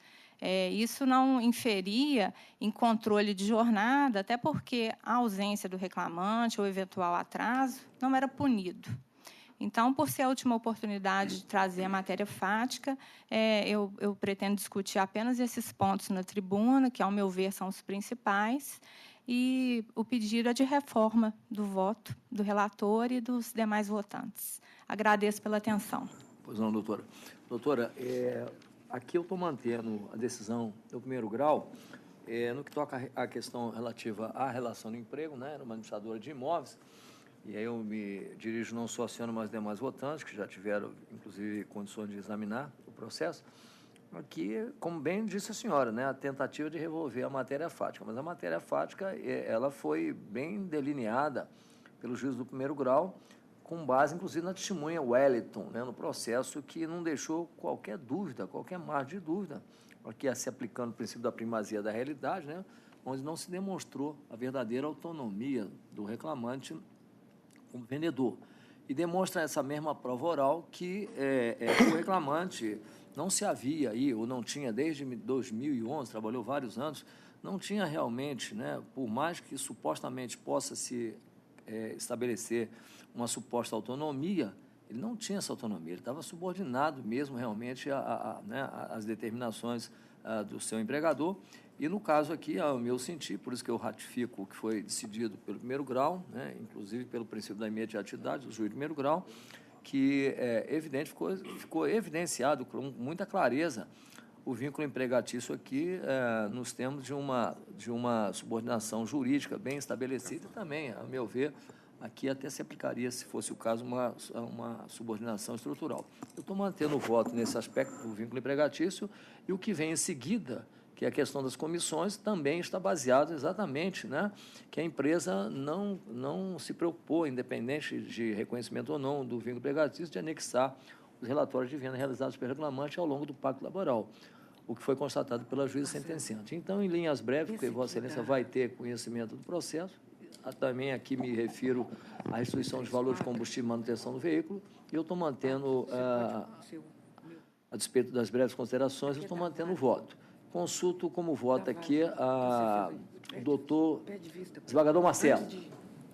Isso não inferia em controle de jornada, até porque a ausência do reclamante ou eventual atraso não era punido. Então, por ser a última oportunidade de trazer a matéria fática, eu pretendo discutir apenas esses pontos na tribuna, que, ao meu ver, são os principais, e o pedido é de reforma do voto do relator e dos demais votantes. Agradeço pela atenção. Pois não, doutora. Doutora, aqui eu estou mantendo a decisão do primeiro grau, no que toca à questão relativa à relação do emprego, né, uma administradora de imóveis. E aí eu me dirijo não só à senhora, mas aos demais votantes, que já tiveram, inclusive, condições de examinar o processo. Aqui, como bem disse a senhora, né, a tentativa de revolver a matéria fática. Mas a matéria fática, ela foi bem delineada pelo juiz do primeiro grau, com base, inclusive, na testemunha Wellington, né, no processo, que não deixou qualquer dúvida, qualquer margem de dúvida, aqui se aplicando o princípio da primazia da realidade, né, onde não se demonstrou a verdadeira autonomia do reclamante como vendedor. E demonstra essa mesma prova oral que o reclamante não se havia aí, ou não tinha desde 2011, trabalhou vários anos, não tinha realmente, né, por mais que supostamente possa se estabelecer uma suposta autonomia, ele não tinha essa autonomia, ele estava subordinado mesmo realmente às determinações do seu empregador. E, no caso aqui, ao meu sentir, por isso que eu ratifico o que foi decidido pelo primeiro grau, né, inclusive pelo princípio da imediatidade do juiz do primeiro grau, que ficou evidenciado com muita clareza o vínculo empregatício aqui nos termos de uma subordinação jurídica bem estabelecida e também, a meu ver, aqui até se aplicaria, se fosse o caso, uma subordinação estrutural. Eu estou mantendo o voto nesse aspecto do vínculo empregatício e o que vem em seguida, que é a questão das comissões, também está baseado exatamente, né, que a empresa não se preocupou, independente de reconhecimento ou não do vínculo empregatício, de anexar os relatórios de venda realizados pelo reclamante ao longo do pacto laboral, o que foi constatado pela juíza sentenciante. Então, em linhas breves, porque Vossa Excelência vai ter conhecimento do processo, Também aqui me refiro à restituição de valor de combustível e manutenção do veículo. E eu estou mantendo, a despeito das breves considerações, eu estou mantendo o voto. Consulto como vota aqui o doutor desembargador Marcelo.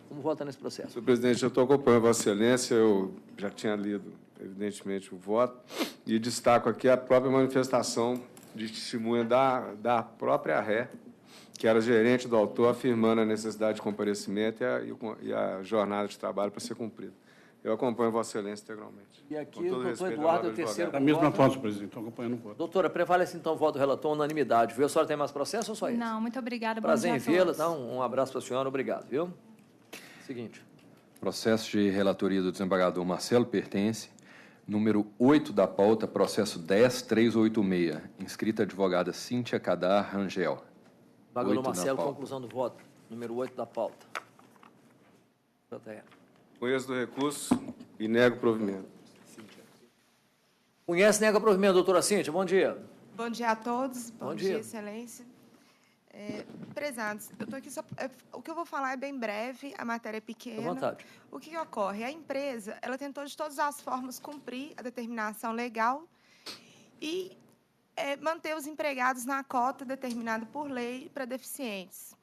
Como vota nesse processo? Senhor presidente, eu estou acompanhando Vossa Excelência, eu já tinha lido, evidentemente, o voto, e destaco aqui a própria manifestação de testemunha da própria ré, que era gerente do autor, afirmando a necessidade de comparecimento e a jornada de trabalho para ser cumprida. Eu acompanho Vossa Excelência integralmente. E aqui o doutor Eduardo é o terceiro. Da mesma forma, senhor presidente, estou acompanhando o voto. Doutora, prevalece então o voto do relator, unanimidade, viu? A senhora tem mais processo ou só isso? Não, muito obrigada. Prazer em vê-la. Então, um abraço para a senhora, obrigado, viu? Seguinte. Processo de relatoria do desembargador Marcelo Pertence, número 8 da pauta, processo 10386, inscrita advogada Cíntia Cadar Rangel. Desembargador Marcelo, conclusão do voto, número 8 da pauta. Conheço do recurso e nego provimento. Conhece, nega provimento, doutora Cíntia, bom dia. Bom dia a todos, bom dia, excelência. Prezados, eu estou aqui só. O que eu vou falar é bem breve, a matéria é pequena. À vontade. O que ocorre? A empresa ela tentou de todas as formas cumprir a determinação legal e manter os empregados na cota determinada por lei para deficientes.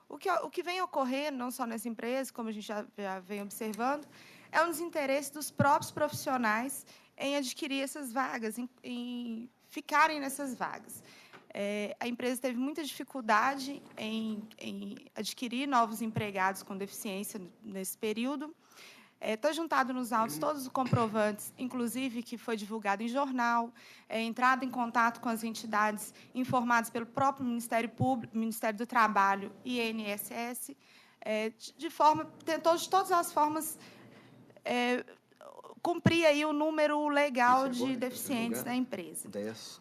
O que vem ocorrendo, não só nessa empresa, como a gente já vem observando, é um desinteresse dos próprios profissionais em adquirir essas vagas, em ficarem nessas vagas. A empresa teve muita dificuldade em adquirir novos empregados com deficiência nesse período. Está juntado nos autos todos os comprovantes, inclusive que foi divulgado em jornal, entrada em contato com as entidades informadas pelo próprio Ministério Público, Ministério do Trabalho e INSS, tentou de todas as formas cumprir aí o número legal de deficientes da empresa.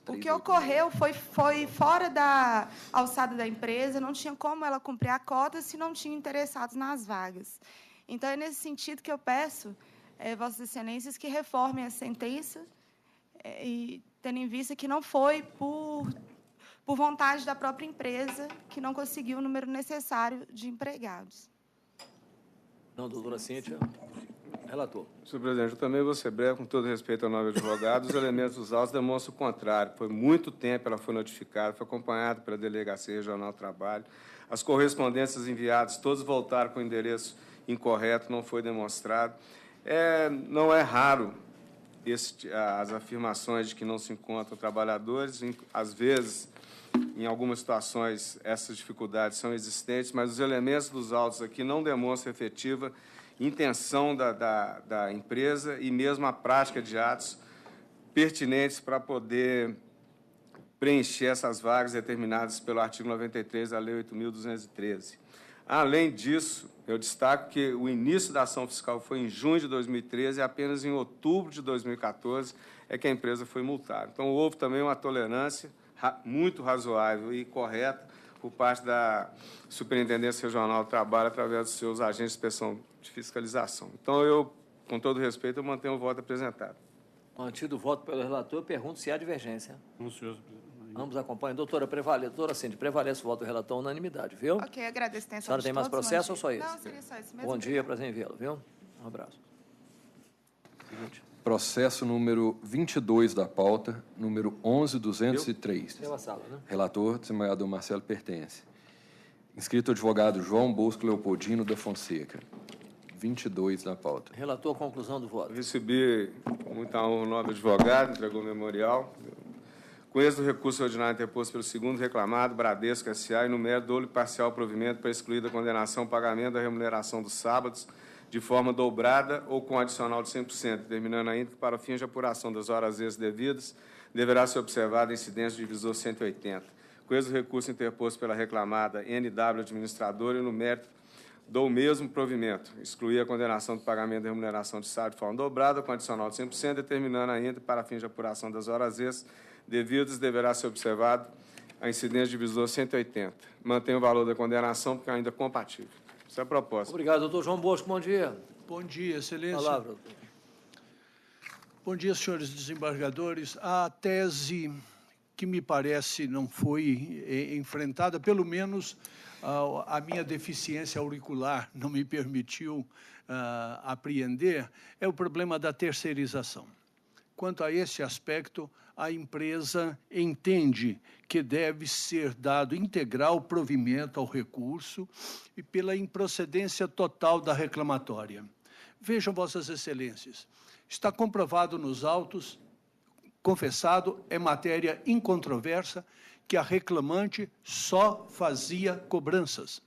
O que ocorreu foi fora da alçada da empresa, não tinha como ela cumprir a cota se não tinha interessados nas vagas. Então, é nesse sentido que eu peço, Vossas Excelências, que reformem a sentença, e tendo em vista que não foi por vontade da própria empresa que não conseguiu o número necessário de empregados. Não, doutora Cíntia. Relator. Senhor presidente, eu também vou ser breve, com todo respeito ao nobre advogado. Os elementos dos autos demonstram o contrário. Foi muito tempo ela foi notificada, foi acompanhada pela Delegacia Regional do Trabalho. As correspondências enviadas, todos voltaram com o endereço incorreto, não foi demonstrado. Não é raro as afirmações de que não se encontram trabalhadores. Às vezes, em algumas situações, essas dificuldades são existentes, mas os elementos dos autos aqui não demonstram efetiva intenção da empresa e mesmo a prática de atos pertinentes para poder preencher essas vagas determinadas pelo artigo 93 da Lei 8.213. Além disso, eu destaco que o início da ação fiscal foi em junho de 2013 e apenas em outubro de 2014 é que a empresa foi multada. Então, houve também uma tolerância muito razoável e correta por parte da Superintendência Regional do Trabalho através dos seus agentes de inspeção de fiscalização. Então, eu, com todo respeito, eu mantenho o voto apresentado. Mantido o voto pelo relator, eu pergunto se há divergência. Não, senhor. Ambos acompanham. Doutora Cindy, prevalece o voto do relator, unanimidade, viu? Ok, agradeço. A senhora tem mais processo ou só isso? Não, seria só isso mesmo. Bom dia, prazer em vê-lo, viu? Um abraço. Seguinte. Processo número 22 da pauta, número 11.203. Tem uma sala, né? Relator, desembargador Marcelo Pertence. Inscrito advogado João Bosco Leopoldino da Fonseca. 22 da pauta. Relator, conclusão do voto. Recebi com muita honra o nobre advogado, entregou o memorial. Conheço do recurso ordinário interposto pelo segundo reclamado, Bradesco S.A., e no mérito dou-lhe parcial provimento para excluir da condenação o pagamento da remuneração dos sábados de forma dobrada ou com adicional de 100%, determinando ainda que, para fins de apuração das horas extras devidas, deverá ser observada a incidência do divisor 180. Conheço do recurso interposto pela reclamada NW Administradora e no mérito dou o mesmo provimento, excluir a condenação do pagamento da remuneração de sábado de forma dobrada com adicional de 100%, determinando ainda que, para fins de apuração das horas extras devidas, deverá ser observado a incidência divisor 180. Mantém o valor da condenação, porque é ainda compatível. Essa é a proposta. Obrigado, doutor João Bosco. Bom dia. Bom dia, excelência. Palavra, doutor. Bom dia, senhores desembargadores. A tese que me parece não foi enfrentada, pelo menos a minha deficiência auricular não me permitiu apreender, é o problema da terceirização. Quanto a esse aspecto, a empresa entende que deve ser dado integral provimento ao recurso e pela improcedência total da reclamatória. Vejam, Vossas Excelências, está comprovado nos autos, confessado, é matéria incontroversa, que a reclamante só fazia cobranças.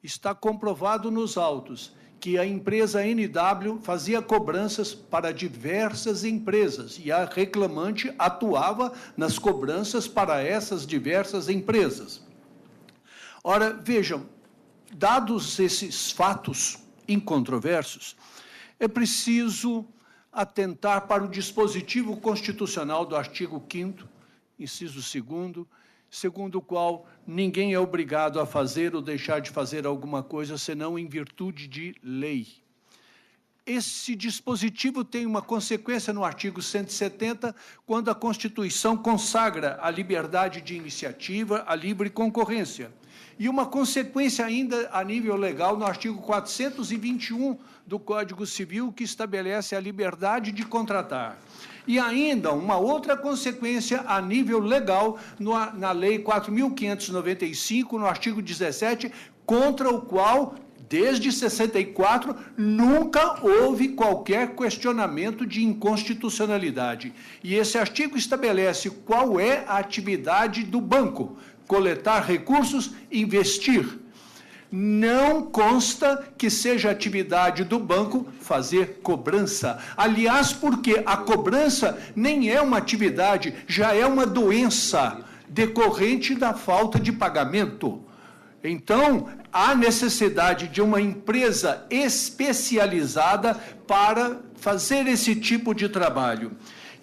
Está comprovado nos autos que a empresa NW fazia cobranças para diversas empresas e a reclamante atuava nas cobranças para essas diversas empresas. Ora, vejam, dados esses fatos incontroversos, é preciso atentar para o dispositivo constitucional do artigo 5º, inciso 2º, segundo o qual ninguém é obrigado a fazer ou deixar de fazer alguma coisa senão em virtude de lei. Esse dispositivo tem uma consequência no artigo 170, quando a Constituição consagra a liberdade de iniciativa, a livre concorrência. E uma consequência ainda a nível legal no artigo 421 do Código Civil, que estabelece a liberdade de contratar. E ainda uma outra consequência a nível legal na Lei 4.595, no artigo 17, contra o qual, desde 64, nunca houve qualquer questionamento de inconstitucionalidade. E esse artigo estabelece qual é a atividade do banco: coletar recursos, investir. Não consta que seja atividade do banco fazer cobrança. Aliás, porque a cobrança nem é uma atividade, já é uma doença decorrente da falta de pagamento. Então, há necessidade de uma empresa especializada para fazer esse tipo de trabalho.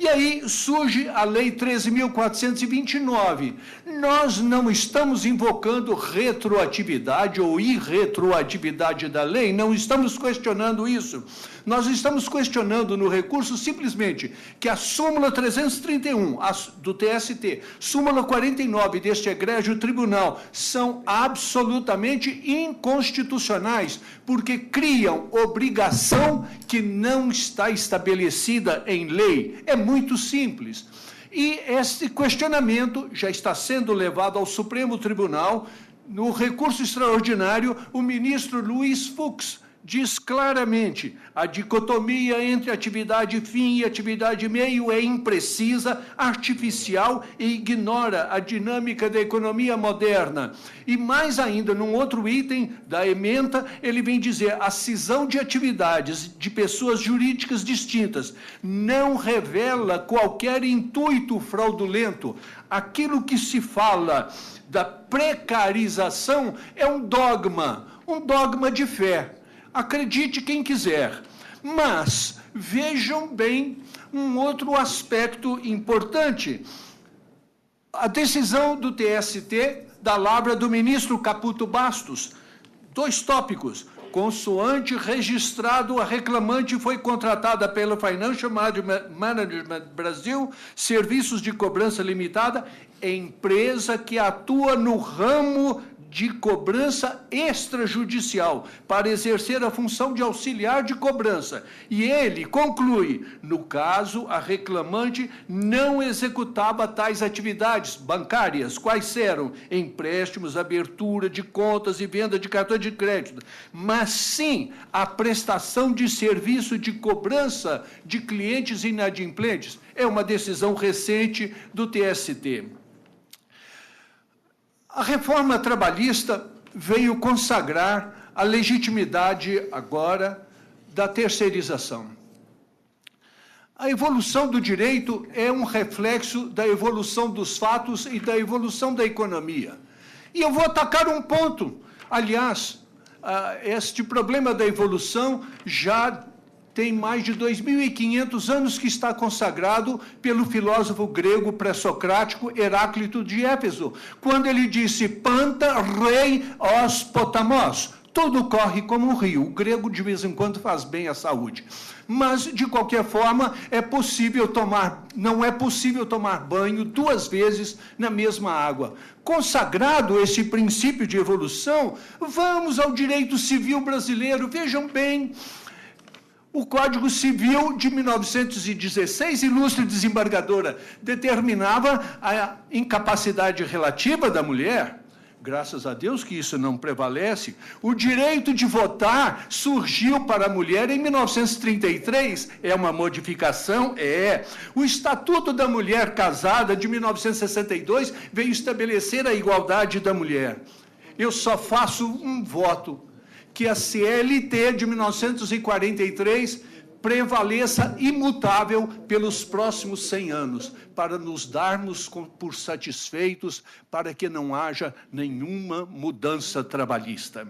E aí surge a Lei 13.429. Nós não estamos invocando retroatividade ou irretroatividade da lei, não estamos questionando isso. Nós estamos questionando no recurso simplesmente que a súmula 331 do TST, súmula 49 deste egrégio tribunal, são absolutamente inconstitucionais, porque criam obrigação que não está estabelecida em lei. É muito simples. E esse questionamento já está sendo levado ao Supremo Tribunal. No recurso extraordinário, o ministro Luiz Fux diz claramente: a dicotomia entre atividade fim e atividade meio é imprecisa, artificial e ignora a dinâmica da economia moderna. E mais ainda, num outro item da ementa, ele vem dizer: a cisão de atividades de pessoas jurídicas distintas não revela qualquer intuito fraudulento. Aquilo que se fala da precarização é um dogma de fé. Acredite quem quiser, mas vejam bem um outro aspecto importante. A decisão do TST da lavra do ministro Caputo Bastos, 2 tópicos. Consoante registrado, a reclamante foi contratada pela Financial Management Brasil, Serviços de Cobrança Limitada, empresa que atua no ramo de cobrança extrajudicial, para exercer a função de auxiliar de cobrança. E ele conclui: no caso, a reclamante não executava tais atividades bancárias, quais eram empréstimos, abertura de contas e venda de cartão de crédito, mas sim a prestação de serviço de cobrança de clientes inadimplentes. É uma decisão recente do TST. A reforma trabalhista veio consagrar a legitimidade agora da terceirização. A evolução do direito é um reflexo da evolução dos fatos e da evolução da economia. E eu vou atacar um ponto. Aliás, este problema da evolução já tem mais de 2.500 anos que está consagrado pelo filósofo grego pré-socrático Heráclito de Éfeso, quando ele disse: Panta rei os potamos, Tudo corre como um rio. O grego, de vez em quando, faz bem à saúde. Mas, de qualquer forma, não é possível tomar banho 2 vezes na mesma água. Consagrado esse princípio de evolução, vamos ao direito civil brasileiro. Vejam bem, o Código Civil de 1916, ilustre desembargadora, determinava a incapacidade relativa da mulher. Graças a Deus que isso não prevalece. O direito de votar surgiu para a mulher em 1933. É uma modificação? É. O Estatuto da Mulher Casada, de 1962, veio estabelecer a igualdade da mulher. Eu só faço um voto, que a CLT de 1943 prevaleça imutável pelos próximos 100 anos, para nos darmos por satisfeitos, para que não haja nenhuma mudança trabalhista.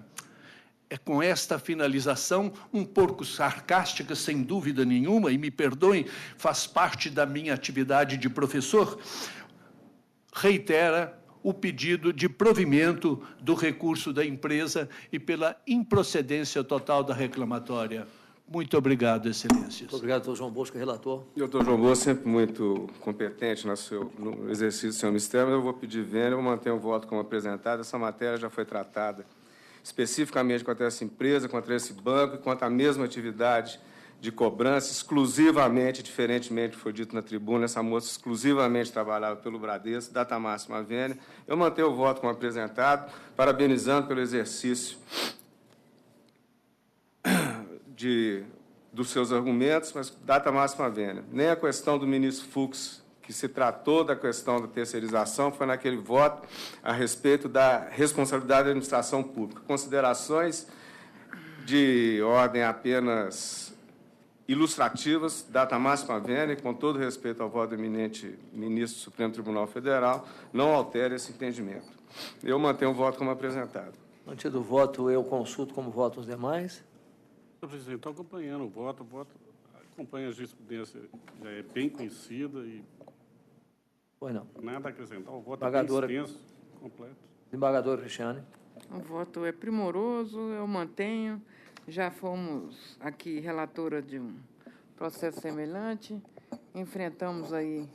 É com esta finalização, um pouco sarcástica, sem dúvida nenhuma, e me perdoem, faz parte da minha atividade de professor, reitera o pedido de provimento do recurso da empresa e pela improcedência total da reclamatória. Muito obrigado, Excelências. Muito obrigado, doutor João Bosco, relator. Doutor João Bosco, sempre muito competente no exercício do seu ministério, mas eu vou pedir vênia, eu vou manter o voto como apresentado. Essa matéria já foi tratada especificamente contra essa empresa, contra esse banco, e contra a mesma atividade de cobrança, exclusivamente, diferentemente do que foi dito na tribuna, essa moça exclusivamente trabalhava pelo Bradesco, data máxima vênia. Eu mantenho o voto como apresentado, parabenizando pelo exercício dos seus argumentos, mas data máxima vênia. Nem a questão do ministro Fux, que se tratou da questão da terceirização, foi naquele voto a respeito da responsabilidade da administração pública. Considerações de ordem apenas ilustrativas, data máxima vênia, e com todo respeito ao voto do eminente ministro do Supremo Tribunal Federal, não altere esse entendimento. Eu mantenho o voto como apresentado. Mantido o voto, eu consulto como votam os demais. Senhor presidente, estou acompanhando o voto acompanha a jurisprudência, já é bem conhecida e Pois não. Nada a acrescentar, o voto Embargadora, é bem extenso, completo. Desembargadora Cristiane. O voto é primoroso, eu mantenho. Já fomos aqui relatora de um processo semelhante, enfrentamos aí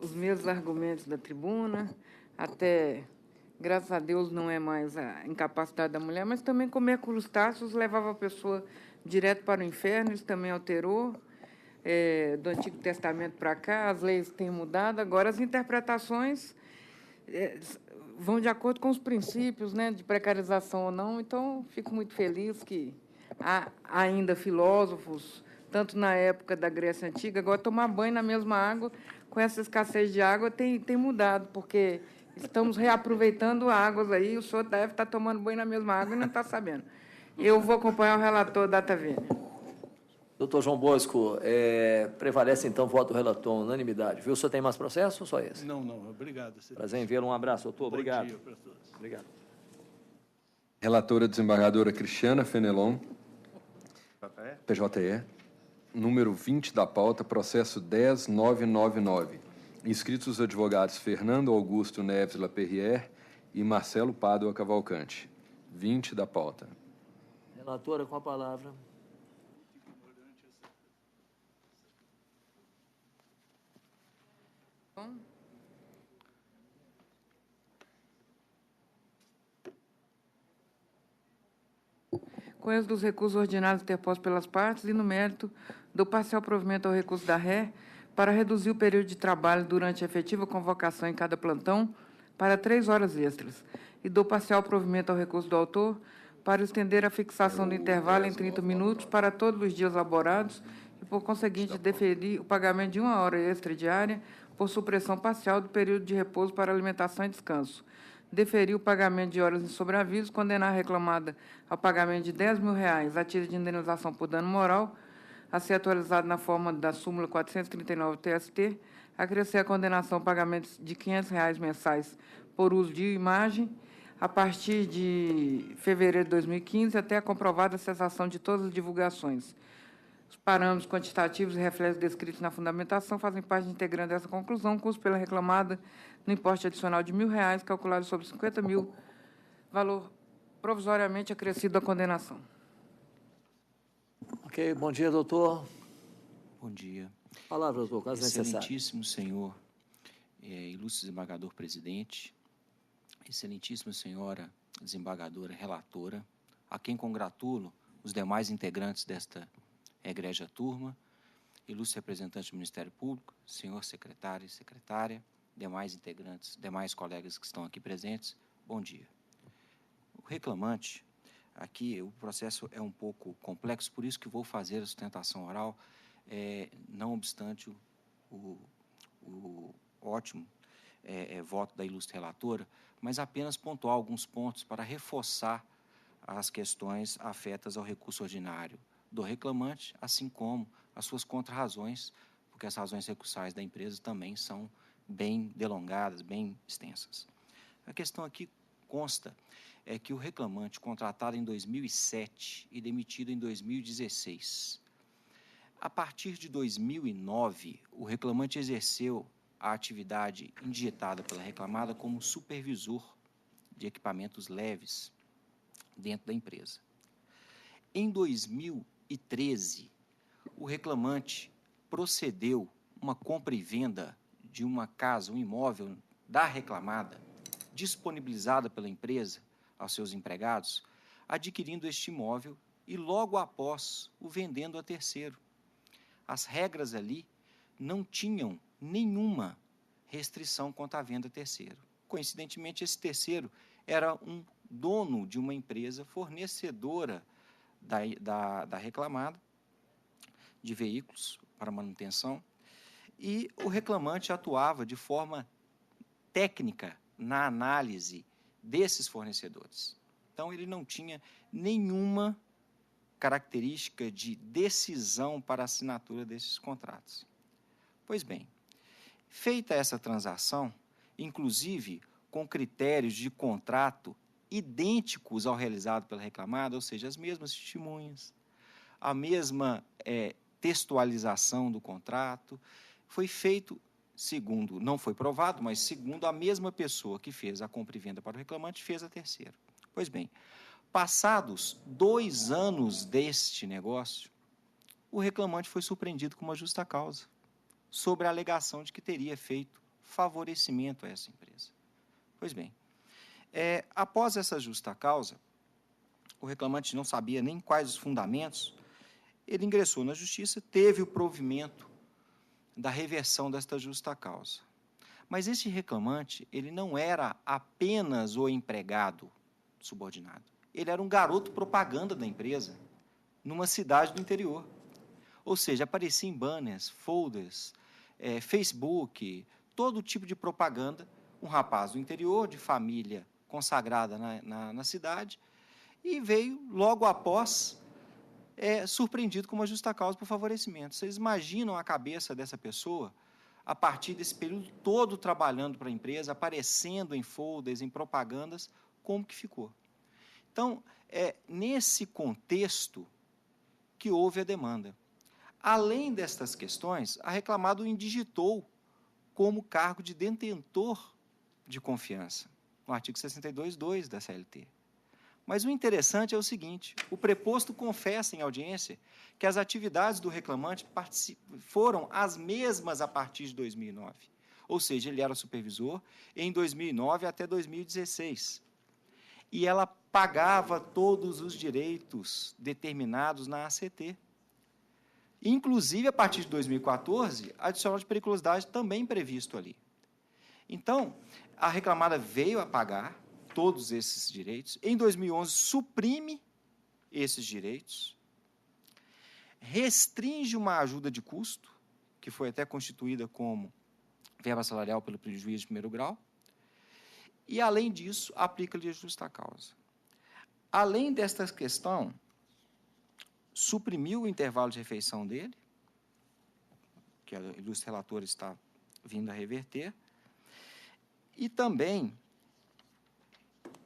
os mesmos argumentos da tribuna, até, graças a Deus, não é mais a incapacidade da mulher, mas também comer crustáceos levava a pessoa direto para o inferno, isso também alterou, do Antigo Testamento para cá, as leis têm mudado, agora as interpretações vão de acordo com os princípios, né, de precarização ou não, então fico muito feliz que há ainda filósofos, tanto na época da Grécia Antiga, agora tomar banho na mesma água, com essa escassez de água, tem mudado, porque estamos reaproveitando águas aí, o senhor deve estar tomando banho na mesma água e não está sabendo. Eu vou acompanhar o relator data vênia. Doutor João Bosco, prevalece, então, o voto do relator, unanimidade. Viu? O senhor tem mais processo ou só esse? Não, obrigado. Prazer em vê-lo. Um abraço, doutor. Obrigado. Bom dia para todos. Obrigado. Relatora desembargadora Cristiana Fenelon, PJE, número 20 da pauta, processo 10999. Inscritos os advogados Fernando Augusto Neves Laperrière e Marcelo Pádua Cavalcante. 20 da pauta. Relatora, com a palavra. Com êxito dos recursos ordinários interpostos pelas partes e no mérito do parcial provimento ao recurso da ré para reduzir o período de trabalho durante a efetiva convocação em cada plantão para 3 horas extras e do parcial provimento ao recurso do autor para estender a fixação do intervalo em 30 minutos para todos os dias laborados e, por conseguinte, deferir o pagamento de 1 hora extra diária por supressão parcial do período de repouso para alimentação e descanso. Deferir o pagamento de horas em sobreaviso, condenar a reclamada ao pagamento de R$10.000 a título de indenização por dano moral, a ser atualizado na forma da súmula 439 TST, acrescer a condenação ao pagamento de R$500 mensais por uso de imagem, a partir de fevereiro de 2015, até a comprovada cessação de todas as divulgações. Os parâmetros quantitativos e reflexos descritos na fundamentação fazem parte integrante dessa conclusão, custo pela reclamada no importe adicional de R$1.000, calculado sobre 50 mil, valor provisoriamente acrescida a condenação. Ok, bom dia, doutor. Bom dia. Palavra, doutor, caso necessário. Excelentíssimo senhor, ilustre desembargador presidente, excelentíssima senhora desembargadora relatora, a quem congratulo os demais integrantes desta egrégia turma, ilustre representante do Ministério Público, senhor secretário e secretária, demais integrantes, demais colegas que estão aqui presentes, bom dia. O reclamante, aqui o processo é um pouco complexo, por isso que vou fazer a sustentação oral, não obstante o ótimo voto da ilustre relatora, mas apenas pontuar alguns pontos para reforçar as questões afetas ao recurso ordinário do reclamante, assim como as suas contrarrazões, porque as razões recursais da empresa também são bem delongadas, bem extensas. A questão aqui consta que o reclamante, contratado em 2007 e demitido em 2016, a partir de 2009, o reclamante exerceu a atividade indigetada pela reclamada como supervisor de equipamentos leves dentro da empresa. Em 2013, o reclamante procedeu uma compra e venda de uma casa, um imóvel da reclamada, disponibilizada pela empresa aos seus empregados, adquirindo este imóvel e logo após o vendendo a terceiro. As regras ali não tinham nenhuma restrição quanto à venda a terceiro. Coincidentemente, esse terceiro era um dono de uma empresa fornecedora da reclamada de veículos para manutenção, e o reclamante atuava de forma técnica na análise desses fornecedores. Então, ele não tinha nenhuma característica de decisão para a assinatura desses contratos. Pois bem, feita essa transação, inclusive com critérios de contrato idênticos ao realizado pela reclamada, ou seja, as mesmas testemunhas, a mesma textualização do contrato, foi feito, segundo, não foi provado, mas segundo a mesma pessoa que fez a compra e venda para o reclamante, fez a terceira. Pois bem, passados 2 anos deste negócio, o reclamante foi surpreendido com uma justa causa, sobre a alegação de que teria feito favorecimento a essa empresa. Pois bem, após essa justa causa, o reclamante não sabia nem quais os fundamentos, ele ingressou na justiça, teve o provimento da reversão desta justa causa. Mas esse reclamante, ele não era apenas o empregado subordinado. Ele era um garoto propaganda da empresa, numa cidade do interior. Ou seja, aparecia em banners, folders, Facebook, todo tipo de propaganda, um rapaz do interior, de família consagrada na cidade, e veio logo após, surpreendido com uma justa causa por favorecimento. Vocês imaginam a cabeça dessa pessoa, a partir desse período todo trabalhando para a empresa, aparecendo em folders, em propagandas, como que ficou? Então, nesse contexto que houve a demanda. Além destas questões, a reclamada o indigitou como cargo de detentor de confiança, no artigo 62.2 da CLT. Mas o interessante é o seguinte, o preposto confessa em audiência que as atividades do reclamante foram as mesmas a partir de 2009. Ou seja, ele era supervisor em 2009 até 2016. E ela pagava todos os direitos determinados na ACT. Inclusive, a partir de 2014, adicional de periculosidade também previsto ali. Então, a reclamada veio a pagar todos esses direitos. Em 2011, suprime esses direitos, restringe uma ajuda de custo, que foi até constituída como verba salarial pelo prejuízo de primeiro grau, e, além disso, aplica-lhe a justa causa. Além desta questão, suprimiu o intervalo de refeição dele, que a ilustre relatora está vindo a reverter, e também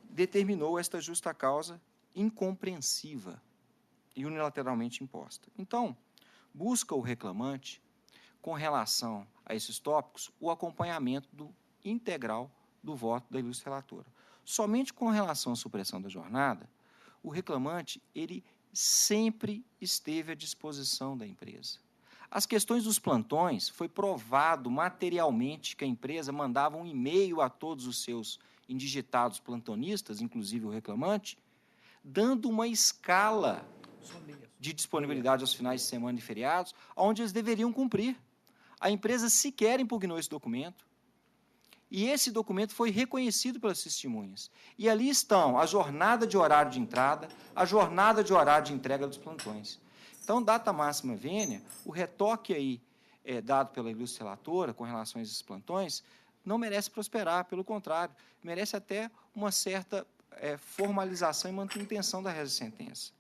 determinou esta justa causa incompreensiva e unilateralmente imposta. Então, busca o reclamante, com relação a esses tópicos, o acompanhamento integral do voto da ilustre relatora. Somente com relação à supressão da jornada, o reclamante, ele sempre esteve à disposição da empresa. As questões dos plantões, foi provado materialmente que a empresa mandava um e-mail a todos os seus indigitados plantonistas, inclusive o reclamante, dando uma escala de disponibilidade aos finais de semana e feriados, onde eles deveriam cumprir. A empresa sequer impugnou esse documento. E esse documento foi reconhecido pelas testemunhas. E ali estão a jornada de horário de entrada, a jornada de horário de entrega dos plantões. Então, data máxima vênia, o retoque aí dado pela ilustre relatora com relação a esses plantões não merece prosperar, pelo contrário, merece até uma certa formalização e manutenção da sentença.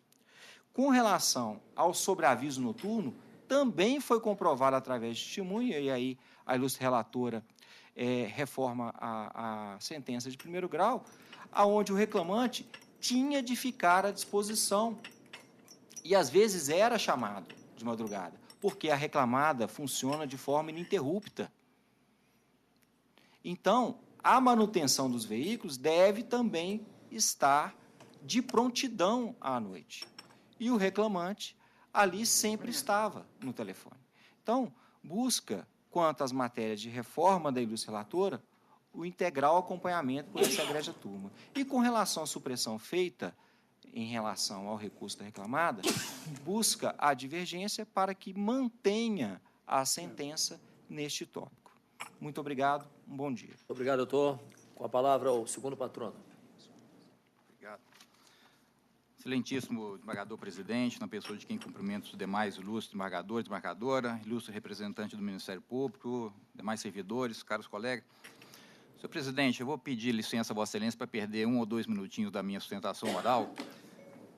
Com relação ao sobreaviso noturno, também foi comprovado através de testemunha, e aí a ilustre relatora reforma a sentença de primeiro grau, aonde o reclamante tinha de ficar à disposição e, às vezes, era chamado de madrugada, porque a reclamada funciona de forma ininterrupta. Então, a manutenção dos veículos deve também estar de prontidão à noite. E o reclamante ali sempre estava no telefone. Então, busca, quanto às matérias de reforma da ilustre relatora, o integral acompanhamento por essa egrégia turma. E com relação à supressão feita em relação ao recurso da reclamada, busca a divergência para que mantenha a sentença neste tópico. Muito obrigado, um bom dia. Obrigado, doutor. Com a palavra, o segundo patrono. Obrigado. Excelentíssimo desembargador-presidente, na pessoa de quem cumprimento os demais ilustres desembargadores, desembargadora, ilustre representante do Ministério Público, demais servidores, caros colegas. Senhor presidente, eu vou pedir licença a Vossa Excelência para perder 1 ou 2 minutinhos da minha sustentação oral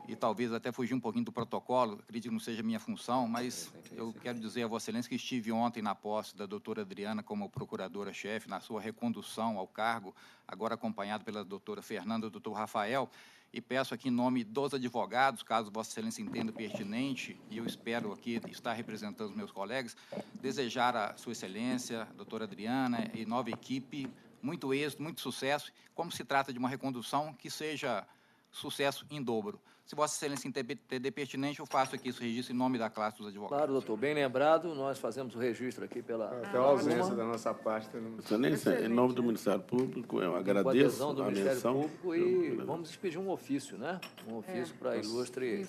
e talvez até fugir um pouquinho do protocolo, acredito que não seja minha função, mas eu quero dizer a Vossa Excelência que estive ontem na posse da doutora Adriana como procuradora-chefe, na sua recondução ao cargo, agora acompanhado pela doutora Fernanda e doutor Rafael, e peço aqui em nome dos advogados, caso Vossa Excelência entenda pertinente, e eu espero aqui estar representando os meus colegas, desejar a Sua Excelência, a doutora Adriana e nova equipe, muito êxito, muito sucesso, como se trata de uma recondução que seja sucesso em dobro. Se Vossa Excelência entender pertinente, eu faço aqui esse registro em nome da classe dos advogados. Claro, doutor, bem lembrado, nós fazemos o registro aqui pela... Até a ausência da nossa parte. Excelência, em nome do Ministério Público, eu agradeço a a Ministério menção. Público e vamos expedir um ofício, né? Um ofício para a ilustre...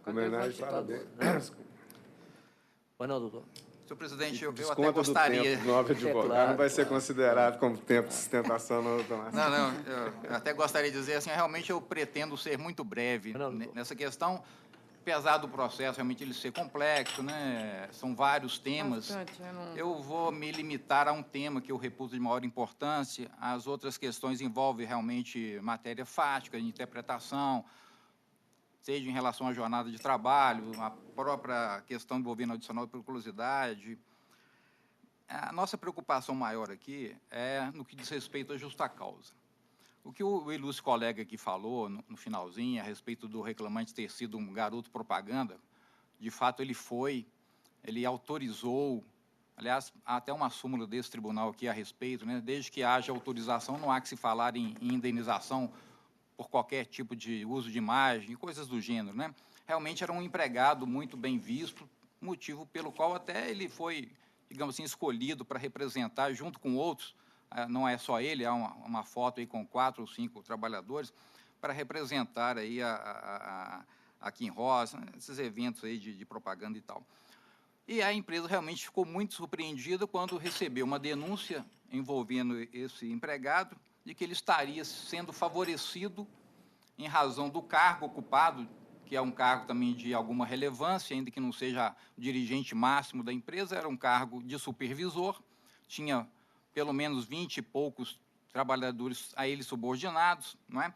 Homenagem, parabéns. Pois não, doutor. Senhor presidente, eu até Desconta gostaria... do tempo, novo advogado, não vai ser considerado como tempo de sustentação, não, doutor Marcelo. Não, eu até gostaria de dizer assim, realmente eu pretendo ser muito breve nessa questão, apesar do processo realmente ele ser complexo, né? São vários temas. Eu vou me limitar a um tema que eu reputo de maior importância, as outras questões envolvem realmente matéria fática, de interpretação, seja em relação à jornada de trabalho, a própria questão envolvendo adicional de periculosidade. A nossa preocupação maior aqui é no que diz respeito à justa causa. O que o ilustre colega aqui falou no finalzinho, a respeito do reclamante ter sido um garoto propaganda, de fato ele autorizou, aliás, há até uma súmula desse tribunal aqui a respeito, né? Desde que haja autorização, não há que se falar em indenização por qualquer tipo de uso de imagem, coisas do gênero, né? Realmente era um empregado muito bem visto, motivo pelo qual até ele foi, digamos assim, escolhido para representar, junto com outros, não é só ele, há uma foto aí com 4 ou 5 trabalhadores, para representar aí a Kim Ross, né? Esses eventos aí de propaganda e tal. E a empresa realmente ficou muito surpreendida quando recebeu uma denúncia envolvendo esse empregado, de que ele estaria sendo favorecido em razão do cargo ocupado, que é um cargo também de alguma relevância, ainda que não seja o dirigente máximo da empresa, era um cargo de supervisor, tinha pelo menos 20 e poucos trabalhadores a ele subordinados, não é?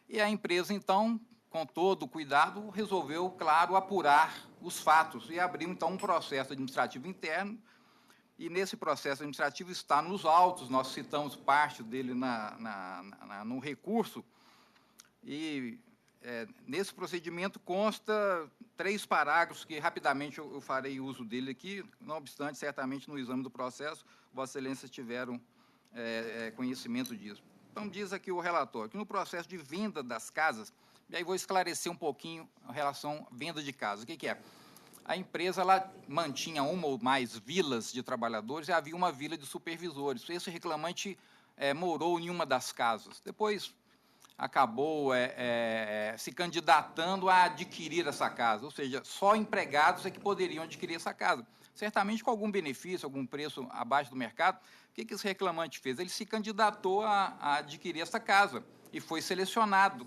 E a empresa, então, com todo o cuidado, resolveu, claro, apurar os fatos e abriu, então, um processo administrativo interno. E nesse processo administrativo está nos autos, nós citamos parte dele no recurso, e nesse procedimento consta 3 parágrafos que rapidamente eu farei uso dele aqui, não obstante, certamente no exame do processo, Vossa Excelência tiveram conhecimento disso. Então, diz aqui o relator que no processo de venda das casas, e aí vou esclarecer um pouquinho a relação venda de casas. O que é? A empresa ela mantinha uma ou mais vilas de trabalhadores e havia uma vila de supervisores. Esse reclamante morou em uma das casas. Depois acabou se candidatando a adquirir essa casa, ou seja, só empregados é que poderiam adquirir essa casa. Certamente com algum benefício, algum preço abaixo do mercado. O que esse reclamante fez? Ele se candidatou a adquirir essa casa e foi selecionado.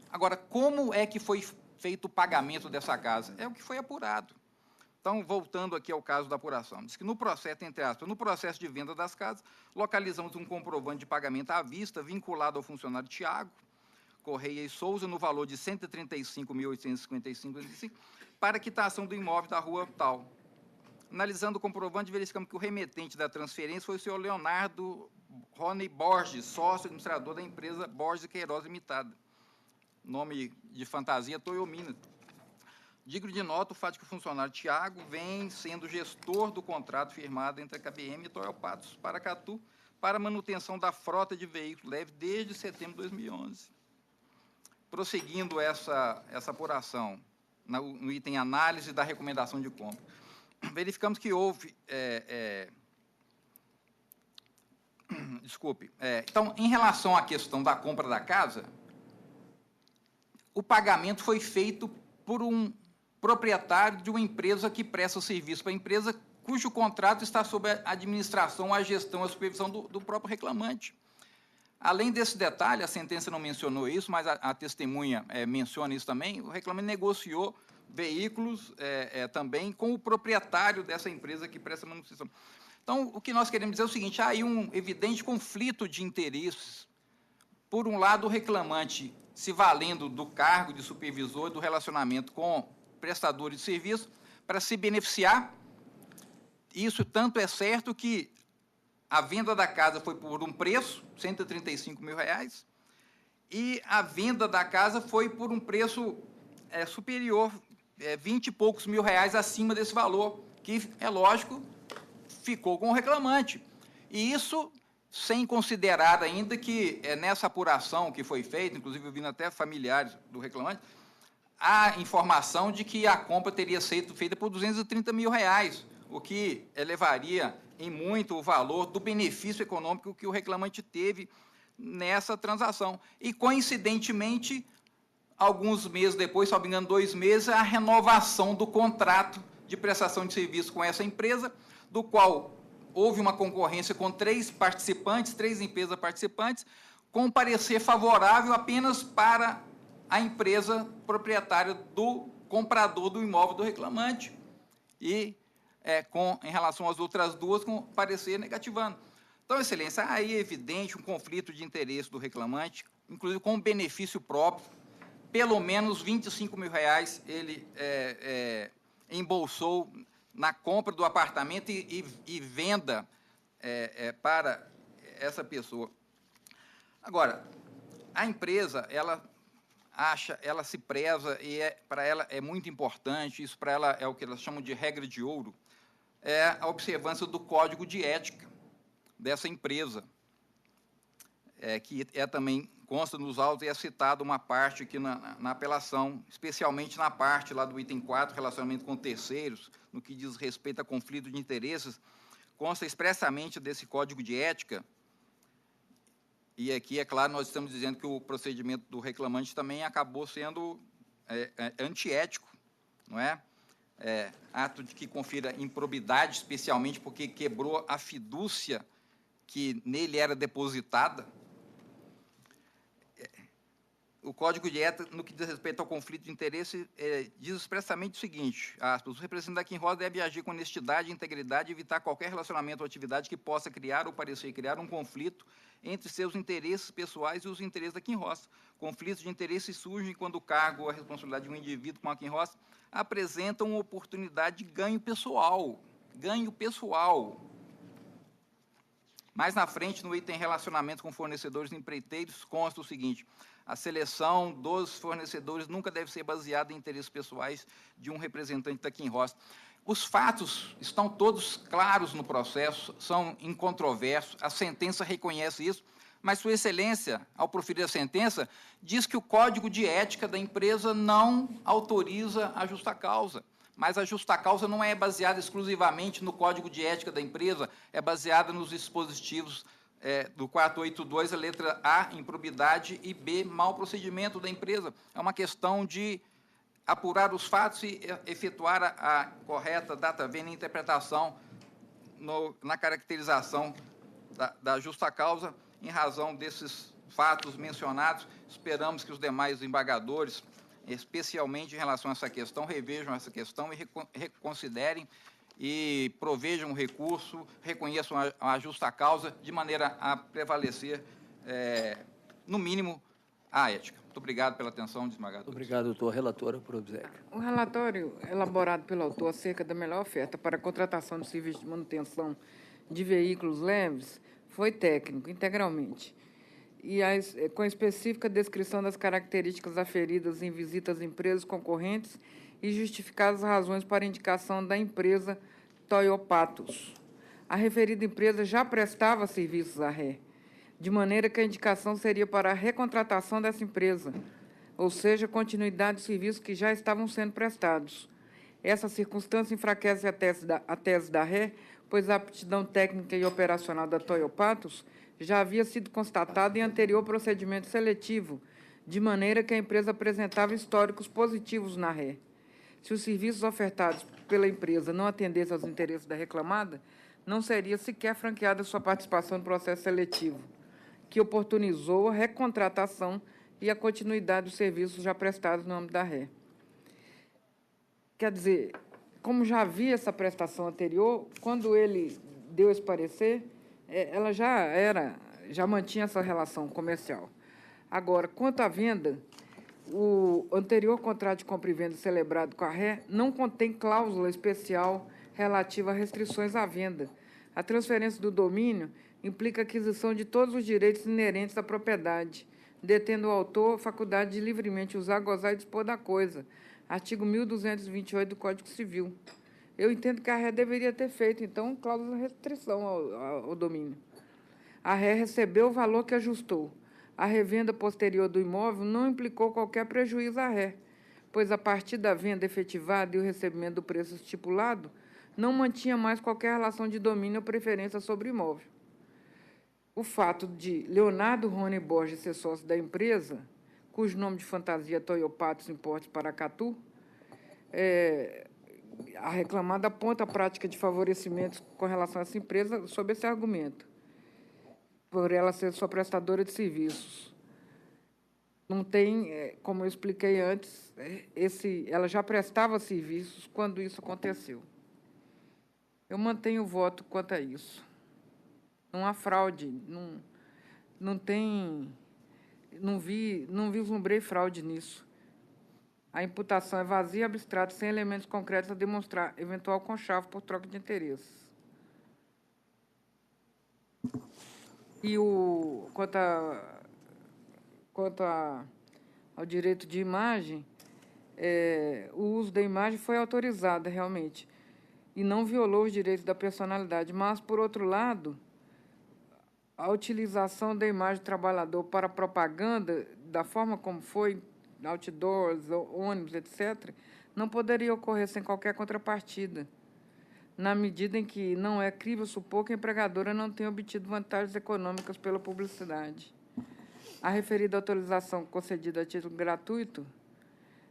Agora, como é que foi feito o pagamento dessa casa? É o que foi apurado. Então, voltando aqui ao caso da apuração, diz que no processo, entre aspas, no processo de venda das casas, localizamos um comprovante de pagamento à vista vinculado ao funcionário Tiago Correia e Souza no valor de R$ 135.855,25 para quitação do imóvel da rua tal. Analisando o comprovante, verificamos que o remetente da transferência foi o senhor Leonardo Rony Borges, sócio administrador da empresa Borges Queiroz Limitada. Nome de fantasia, Toyomina. Digno de nota o fato de que o funcionário Tiago vem sendo gestor do contrato firmado entre a KBM e Toyol Patos Paracatu para manutenção da frota de veículos leves desde setembro de 2011. Prosseguindo essa apuração, no item análise da recomendação de compra, verificamos que houve... então, em relação à questão da compra da casa, o pagamento foi feito por um proprietário de uma empresa que presta serviço para a empresa cujo contrato está sob a administração, a gestão, a supervisão do próprio reclamante. Além desse detalhe, a sentença não mencionou isso, mas a testemunha menciona isso também, o reclamante negociou veículos também com o proprietário dessa empresa que presta manutenção. Então, o que nós queremos dizer é o seguinte, há aí um evidente conflito de interesses. Por um lado, o reclamante se valendo do cargo de supervisor do relacionamento com prestadores de serviço para se beneficiar. Isso tanto é certo que a venda da casa foi por um preço, R$ 135 mil, e a venda da casa foi por um preço superior, 20 e poucos mil reais acima desse valor, que, é lógico, ficou com o reclamante. E isso sem considerar ainda que nessa apuração que foi feita, inclusive ouvindo até familiares do reclamante, há informação de que a compra teria sido feita por R$ 230 mil, o que elevaria em muito o valor do benefício econômico que o reclamante teve nessa transação. E, coincidentemente, alguns meses depois, se não me engano, 2 meses, a renovação do contrato de prestação de serviço com essa empresa, do qual houve uma concorrência com 3 participantes, 3 empresas participantes, com parecer favorável apenas para a empresa proprietária do comprador do imóvel do reclamante e, em relação às outras 2, com parecer negativando. Então, Excelência, há aí evidente um conflito de interesse do reclamante, inclusive com benefício próprio, pelo menos R$ 25 mil ele embolsou na compra do apartamento e venda para essa pessoa. Agora, a empresa, ela se preza e para ela é muito importante, isso para ela é o que elas chamam de regra de ouro, é a observância do código de ética dessa empresa, que também consta nos autos e é citada uma parte aqui na apelação, especialmente na parte lá do item 4, relacionamento com terceiros, no que diz respeito a conflito de interesses, consta expressamente desse código de ética, e aqui, é claro, nós estamos dizendo que o procedimento do reclamante também acabou sendo antiético, não é? Ato de que confira improbidade, especialmente porque quebrou a fidúcia que nele era depositada. O Código de Ética, no que diz respeito ao conflito de interesse, diz expressamente o seguinte, aspas, o representante da Quinroz deve agir com honestidade e integridade e evitar qualquer relacionamento ou atividade que possa criar ou parecer criar um conflito entre seus interesses pessoais e os interesses da Quinroz. Conflitos de interesse surgem quando o cargo ou a responsabilidade de um indivíduo com a Quinroz apresentam uma oportunidade de ganho pessoal. Ganho pessoal. Mais na frente, no item relacionamento com fornecedores e empreiteiros, consta o seguinte, a seleção dos fornecedores nunca deve ser baseada em interesses pessoais de um representante da Quinroz. Os fatos estão todos claros no processo, são incontroversos, a sentença reconhece isso, mas Sua Excelência, ao proferir a sentença, diz que o Código de Ética da empresa não autoriza a justa causa. Mas a justa causa não é baseada exclusivamente no Código de Ética da empresa, é baseada nos dispositivos do 482, a letra A, improbidade, e B, mau procedimento da empresa. É uma questão de apurar os fatos e efetuar a correta data vênia e interpretação na caracterização da justa causa em razão desses fatos mencionados. Esperamos que os demais embargadores, especialmente em relação a essa questão, revejam essa questão e reconsiderem e provejam o recurso, reconheçam a justa causa, de maneira a prevalecer, no mínimo, a ética. Muito obrigado pela atenção, desembargador. Obrigado, doutor. Relatora, por obséquio. O relatório elaborado pelo autor acerca da melhor oferta para a contratação de serviço de manutenção de veículos leves foi técnico, integralmente, e com específica descrição das características aferidas em visitas a empresas concorrentes e justificadas as razões para indicação da empresa Toyopatos. A referida empresa já prestava serviços à ré, de maneira que a indicação seria para a recontratação dessa empresa, ou seja, continuidade de serviços que já estavam sendo prestados. Essa circunstância enfraquece a tese da ré, pois a aptidão técnica e operacional da Toyopatos já havia sido constatada em anterior procedimento seletivo, de maneira que a empresa apresentava históricos positivos na ré. Se os serviços ofertados pela empresa não atendessem aos interesses da reclamada, não seria sequer franqueada sua participação no processo seletivo, que oportunizou a recontratação e a continuidade dos serviços já prestados no âmbito da ré. Quer dizer, como já havia essa prestação anterior, quando ele deu esse parecer, ela já mantinha essa relação comercial. Agora, quanto à venda, o anterior contrato de compra e venda celebrado com a ré não contém cláusula especial relativa a restrições à venda. A transferência do domínio implica a aquisição de todos os direitos inerentes à propriedade, detendo o autor faculdade de livremente usar, gozar e dispor da coisa. Artigo 1228 do Código Civil. Eu entendo que a ré deveria ter feito, então, cláusula de restrição ao domínio. A ré recebeu o valor que ajustou. A revenda posterior do imóvel não implicou qualquer prejuízo à ré, pois, a partir da venda efetivada e o recebimento do preço estipulado, não mantinha mais qualquer relação de domínio ou preferência sobre o imóvel. O fato de Leonardo Rony Borges ser sócio da empresa, cujo nome de fantasia é Toyopatos Importes Paracatu, a reclamada aponta a prática de favorecimentos com relação a essa empresa sob esse argumento, por ela ser sua prestadora de serviços. Não tem, como eu expliquei antes, ela já prestava serviços quando isso aconteceu. Eu mantenho o voto quanto a isso. Não há fraude, não vislumbrei fraude nisso. A imputação é vazia e abstrata, sem elementos concretos a demonstrar eventual conchavo por troca de interesses. E quanto ao direito de imagem, o uso da imagem foi autorizado realmente e não violou os direitos da personalidade, mas, por outro lado, a utilização da imagem do trabalhador para propaganda, da forma como foi, outdoors, ônibus, etc., não poderia ocorrer sem qualquer contrapartida, na medida em que não é crível supor que a empregadora não tenha obtido vantagens econômicas pela publicidade. A referida autorização concedida a título gratuito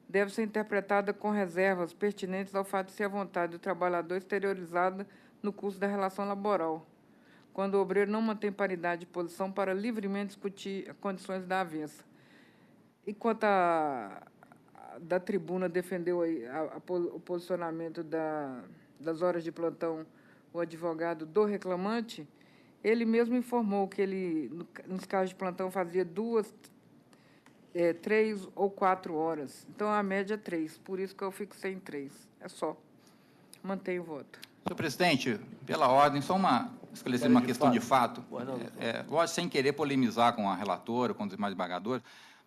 deve ser interpretada com reservas pertinentes ao fato de ser a vontade do trabalhador exteriorizada no curso da relação laboral, quando o obreiro não mantém paridade de posição para livremente discutir condições da avença. E quanto da tribuna defendeu o posicionamento das horas de plantão, o advogado do reclamante, ele mesmo informou que ele, nos casos de plantão, fazia 2, 3 ou 4 horas. Então, a média é 3, por isso que eu fixei em 3. É só. Mantenho o voto. Senhor presidente, pela ordem, só esclarecer uma questão de fato. Lógico, sem querer polemizar com a relatora, com os demais embargadores,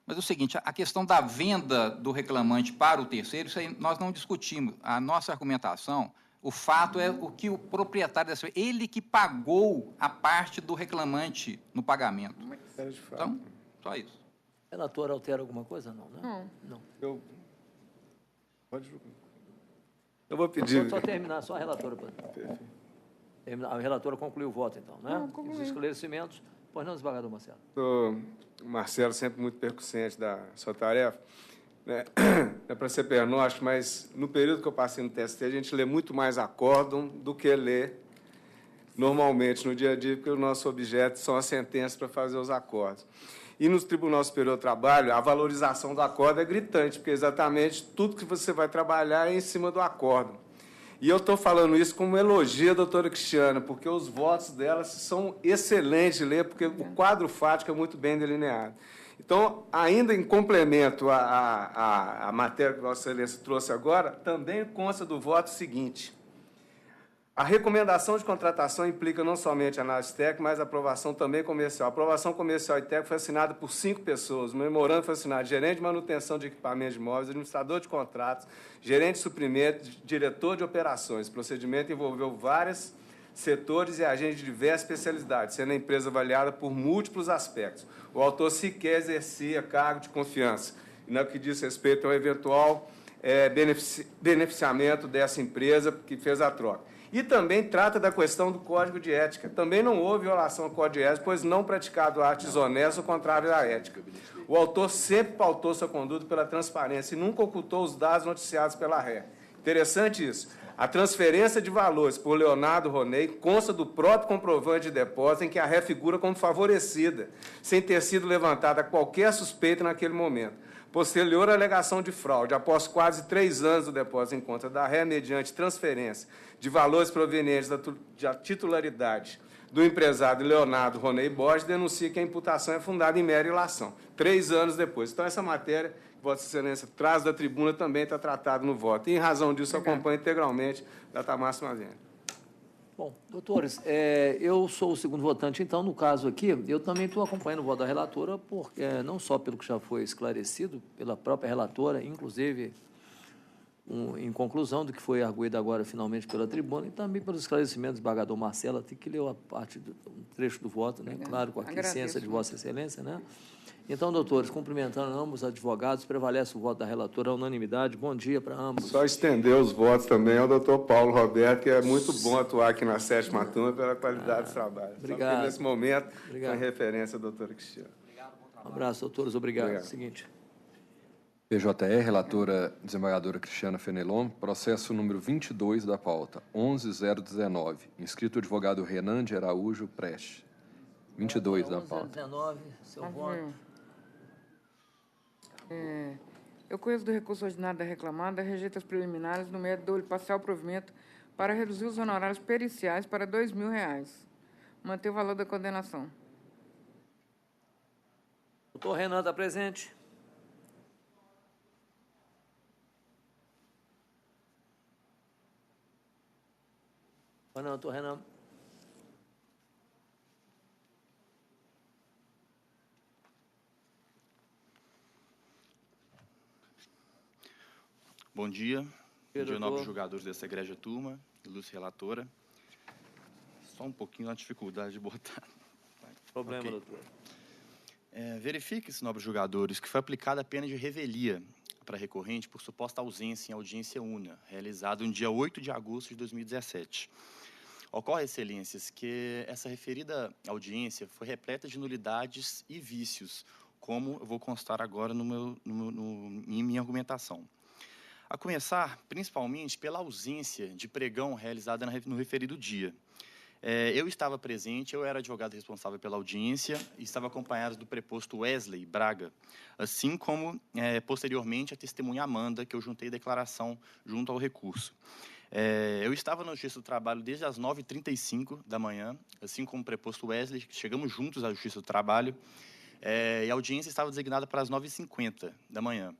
mas é o seguinte, a questão da venda do reclamante para o terceiro, isso aí nós não discutimos. A nossa argumentação, O fato é o que o proprietário dessa... Ele que pagou a parte do reclamante no pagamento. Então, só isso. O relator altera alguma coisa? Não, né? Não. Eu vou pedir... Pode só terminar, só a relatora. A relatora concluiu o voto, então, né? Os esclarecimentos. Pois não, desembargador Marcelo. O Marcelo, sempre muito percussente da sua tarefa. Não é para ser pernóstico, mas no período que eu passei no TST, a gente lê muito mais acórdão do que lê normalmente no dia a dia, porque o nosso objeto são as sentenças para fazer os acordos. E no Tribunal Superior do Trabalho, a valorização do acórdão é gritante, porque exatamente tudo que você vai trabalhar é em cima do acórdão. E eu estou falando isso como elogio à doutora Cristiana, porque os votos dela são excelentes de ler, porque o quadro fático é muito bem delineado. Então, ainda em complemento à matéria que Vossa Excelência trouxe agora, também consta do voto seguinte. A recomendação de contratação implica não somente análise técnica, mas aprovação também comercial. A aprovação comercial e técnica foi assinada por 5 pessoas. O memorando foi assinado gerente de manutenção de equipamentos de imóveis, administrador de contratos, gerente de suprimentos, diretor de operações. O procedimento envolveu vários setores e agentes de diversas especialidades, sendo a empresa avaliada por múltiplos aspectos. O autor sequer exercia cargo de confiança, e no que diz respeito ao eventual beneficiamento dessa empresa que fez a troca. E também trata da questão do Código de Ética. Também não houve violação ao Código de Ética, pois não praticado atos honestos ou contrários à ética. O autor sempre pautou sua conduta pela transparência e nunca ocultou os dados noticiados pela ré. Interessante isso. A transferência de valores por Leonardo Ronei consta do próprio comprovante de depósito em que a ré figura como favorecida, sem ter sido levantada qualquer suspeita naquele momento. Posterior à alegação de fraude, após quase 3 anos do depósito em conta da ré, mediante transferência de valores provenientes da titularidade do empresário Leonardo Ronei Borges, denuncia que a imputação é fundada em mera ilação, 3 anos depois. Então, essa matéria que Vossa Excelência traz da tribuna também está tratada no voto. E, em razão disso, acompanho integralmente data máxima vigente. Bom, doutores, eu sou o segundo votante, então, no caso aqui, eu também estou acompanhando o voto da relatora, porque não só pelo que já foi esclarecido pela própria relatora, inclusive em conclusão do que foi arguído agora finalmente pela tribuna, e também pelos esclarecimentos do desembargador Marcelo, que leu a parte um trecho do voto, né? Claro, com a aquiescência de Vossa Excelência, né? Então, doutores, cumprimentando ambos os advogados, prevalece o voto da relatora à unanimidade. Bom dia para ambos. Só estender os votos também ao doutor Paulo Roberto, que é muito bom atuar aqui na 7ª turma pela qualidade do trabalho. Obrigado. Nesse momento, com referência à doutora Cristiana. Um abraço, doutores. Obrigado. Seguinte. PJE, relatora desembargadora Cristiana Fenelon, processo número 22 da pauta, 11.019, inscrito advogado Renan de Araújo Preste. 22 da pauta. 11.019, seu voto. Eu conheço do recurso ordinário da reclamada, rejeita as preliminares no mérito do parcial provimento para reduzir os honorários periciais para R$ 2.000. Manter o valor da condenação. Doutor Renan está presente. Não, doutor Renan. Bom dia. Bom dia, nobres julgadores dessa egrégia turma, ilustre relatora. Só um pouquinho a dificuldade de botar. Problema, okay. Doutor. Verifique-se, nobres julgadores, que foi aplicada a pena de revelia para recorrente por suposta ausência em audiência una, realizada no dia 8 de agosto de 2017. Ocorre, excelências, que essa referida audiência foi repleta de nulidades e vícios, como eu vou constar agora em minha argumentação. A começar, principalmente, pela ausência de pregão realizada no referido dia. Eu estava presente, eu era advogado responsável pela audiência e estava acompanhado do preposto Wesley Braga, assim como, posteriormente, a testemunha Amanda, que eu juntei declaração junto ao recurso. Eu estava na Justiça do Trabalho desde as 9h35 da manhã, assim como o preposto Wesley, chegamos juntos à Justiça do Trabalho, e a audiência estava designada para as 9h50 da manhã.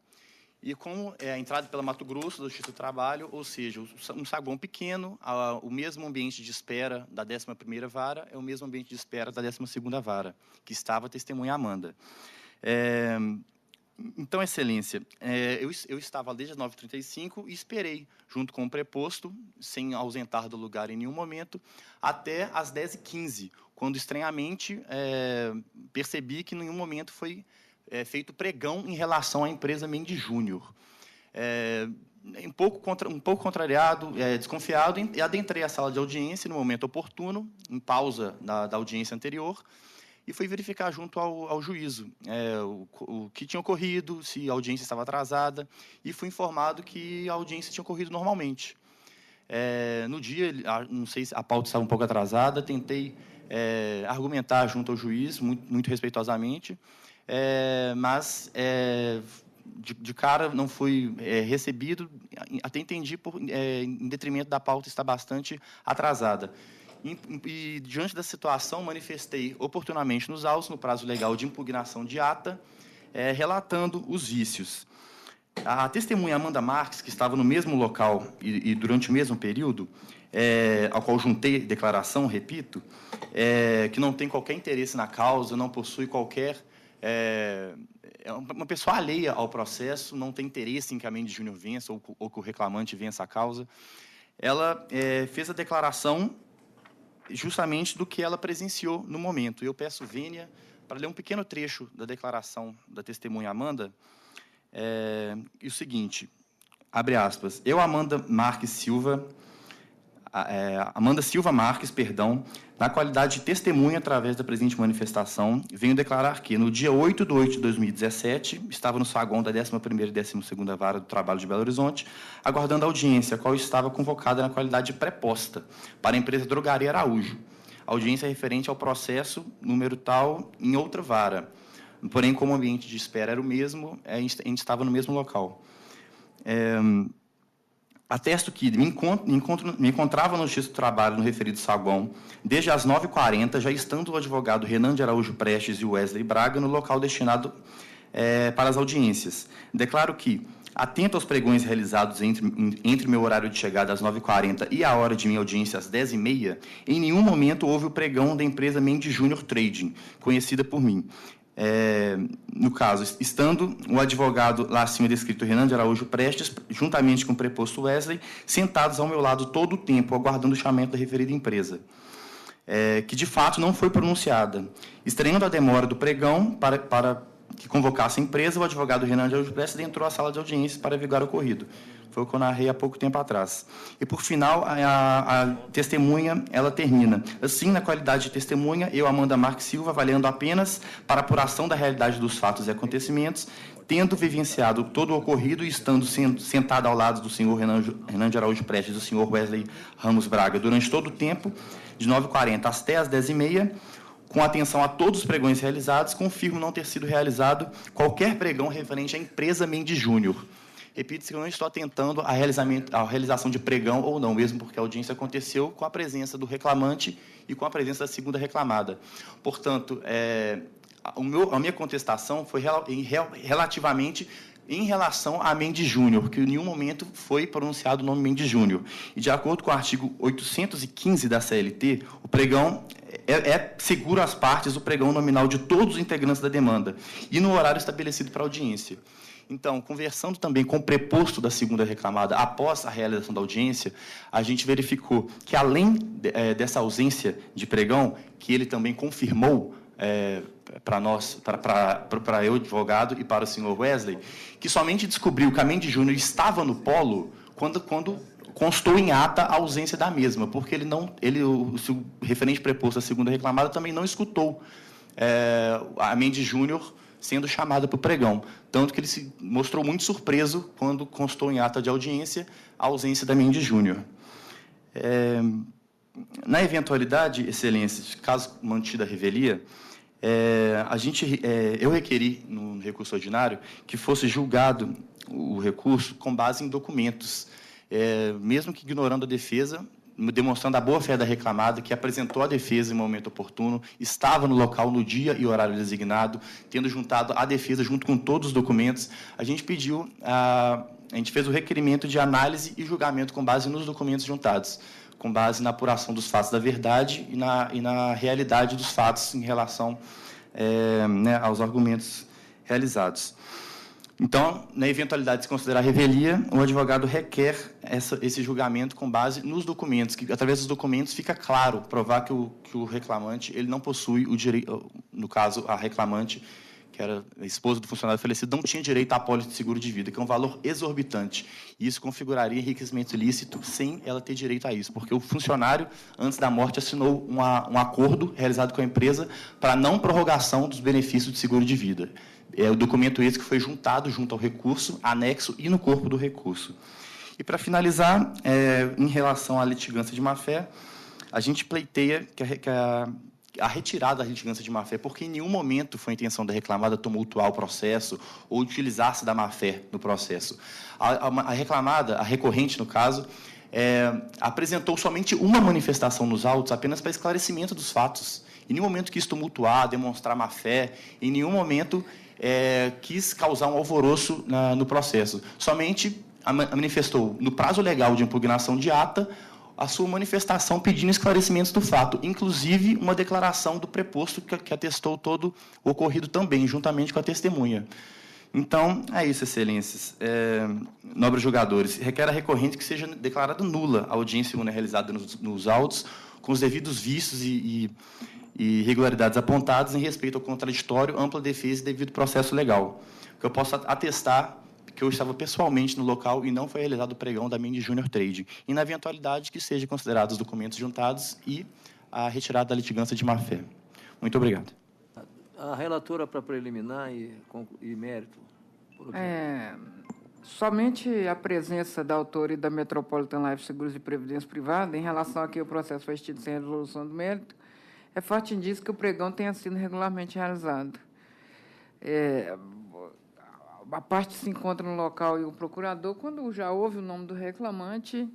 E como a entrada pela Mato Grosso da Justiça do Trabalho, ou seja, um saguão pequeno, o mesmo ambiente de espera da 11ª vara é o mesmo ambiente de espera da 12ª vara, que estava a testemunha Amanda. Então, Excelência, eu estava desde as 9h35 e esperei, junto com o preposto, sem ausentar do lugar em nenhum momento, até as 10h15, quando, estranhamente, percebi que em nenhum momento foi feito pregão em relação à empresa Mendes Júnior. Um pouco contrariado, desconfiado, e adentrei a sala de audiência no momento oportuno, em pausa da audiência anterior, e fui verificar junto ao juízo o que tinha ocorrido, se a audiência estava atrasada, e fui informado que a audiência tinha ocorrido normalmente. No dia, não sei se a pauta estava um pouco atrasada, tentei argumentar junto ao juiz, muito respeitosamente, mas de cara não fui recebido, até entendi, em detrimento da pauta estar bastante atrasada. E, diante da situação, manifestei oportunamente nos autos, no prazo legal de impugnação de ata, relatando os vícios. A testemunha Amanda Marques, que estava no mesmo local e durante o mesmo período, ao qual juntei declaração, repito, que não tem qualquer interesse na causa, não possui qualquer... É uma pessoa alheia ao processo, não tem interesse em que a Mendes Júnior vença ou que o reclamante vença a causa. Ela fez a declaração justamente do que ela presenciou no momento. Eu peço vênia para ler um pequeno trecho da declaração da testemunha Amanda. E o seguinte, abre aspas, eu, Amanda Silva Marques, na qualidade de testemunha através da presente manifestação, venho declarar que, no dia 8/8 de 2017, estava no saguão da 11ª e 12ª Vara do Trabalho de Belo Horizonte, aguardando a audiência, a qual estava convocada na qualidade de preposta para a empresa Drogaria Araújo. A audiência referente ao processo, número tal, em outra vara. Porém, como o ambiente de espera era o mesmo, a gente estava no mesmo local. Atesto que me encontrava no Justiça do Trabalho, no referido saguão, desde as 9h40, já estando o advogado Renan de Araújo Prestes e o Wesley Braga no local destinado para as audiências. Declaro que, atento aos pregões realizados entre meu horário de chegada às 9h40 e a hora de minha audiência às 10h30, em nenhum momento houve o pregão da empresa Mendes Júnior Trading, conhecida por mim. No caso, estando o advogado lá acima descrito, Renan de Araújo Prestes, juntamente com o preposto Wesley, sentados ao meu lado todo o tempo, aguardando o chamamento da referida empresa, que de fato não foi pronunciada. Estranhando a demora do pregão para que convocasse a empresa, o advogado Renan de Araújo Prestes entrou à sala de audiência para averiguar o ocorrido. Foi o que eu narrei há pouco tempo atrás. E, por final, a testemunha, ela termina. Assim, na qualidade de testemunha, eu, Amanda Marques Silva, avaliando apenas para a apuração da realidade dos fatos e acontecimentos, tendo vivenciado todo o ocorrido e estando sentado ao lado do senhor Renan de Araújo Prestes e do senhor Wesley Ramos Braga durante todo o tempo, de 9h40 até as 10h30, com atenção a todos os pregões realizados, confirmo não ter sido realizado qualquer pregão referente à empresa Mendes Júnior. Repito-se que eu não estou atentando à realização de pregão ou não, mesmo porque a audiência aconteceu com a presença do reclamante e com a presença da segunda reclamada. Portanto, a minha contestação foi relativamente em relação a Mendes Júnior, que em nenhum momento foi pronunciado o nome Mendes Júnior. E, de acordo com o artigo 815 da CLT, o pregão seguro às partes o pregão nominal de todos os integrantes da demanda e no horário estabelecido para a audiência. Então, conversando também com o preposto da segunda reclamada, após a realização da audiência, a gente verificou que, além dessa ausência de pregão, que ele também confirmou para nós, para eu, advogado, e para o senhor Wesley, que somente descobriu que a Mendes Júnior estava no polo quando constou em ata a ausência da mesma, porque o referente preposto da segunda reclamada também não escutou a Mendes Júnior sendo chamada para o pregão, tanto que ele se mostrou muito surpreso quando constou em ata de audiência a ausência da Mendes Júnior. Na eventualidade, Excelência, caso mantida a revelia, eu requeri, no recurso ordinário, que fosse julgado o recurso com base em documentos, mesmo que ignorando a defesa, demonstrando a boa-fé da reclamada, que apresentou a defesa em momento oportuno, estava no local no dia e horário designado, tendo juntado a defesa junto com todos os documentos, a gente fez o requerimento de análise e julgamento com base nos documentos juntados, com base na apuração dos fatos da verdade e na realidade dos fatos em relação aos argumentos realizados. Então, na eventualidade de se considerar revelia, o advogado requer esse julgamento com base nos documentos, que através dos documentos fica claro, provar que o reclamante ele não possui o direito, no caso, a reclamante, que era a esposa do funcionário falecido, não tinha direito à apólice de seguro de vida, que é um valor exorbitante. E isso configuraria enriquecimento ilícito sem ela ter direito a isso, porque o funcionário, antes da morte, assinou um acordo realizado com a empresa para não prorrogação dos benefícios de seguro de vida. É o documento esse que foi juntado junto ao recurso, anexo e no corpo do recurso. E, para finalizar, em relação à litigância de má-fé, a gente pleiteia que a retirada da litigância de má-fé, porque em nenhum momento foi a intenção da reclamada tumultuar o processo ou utilizar-se da má-fé no processo. A reclamada, a recorrente, no caso, apresentou somente uma manifestação nos autos apenas para esclarecimento dos fatos. Em nenhum momento quis tumultuar, demonstrar má-fé, em nenhum momento quis causar um alvoroço no processo. Somente manifestou, no prazo legal de impugnação de ata, a sua manifestação pedindo esclarecimentos do fato, inclusive uma declaração do preposto que atestou todo o ocorrido também, juntamente com a testemunha. Então, é isso, excelências. Nobres julgadores, requer a recorrente que seja declarada nula a audiência una realizada nos autos, com os devidos vícios e irregularidades apontadas em respeito ao contraditório, ampla defesa e devido processo legal. Que eu posso atestar que eu estava pessoalmente no local e não foi realizado o pregão da Mendes Junior Trading, e na eventualidade que sejam considerados os documentos juntados e a retirada da litigância de má-fé. Muito obrigado. A relatora para preliminar e mérito. Somente a presença da autora e da Metropolitan Life Seguros e Previdência Privada, em relação a que o processo foi extinto sem resolução do mérito, é forte indício que o pregão tenha sido regularmente realizado. A parte se encontra no local e o procurador, quando já ouve o nome do reclamante,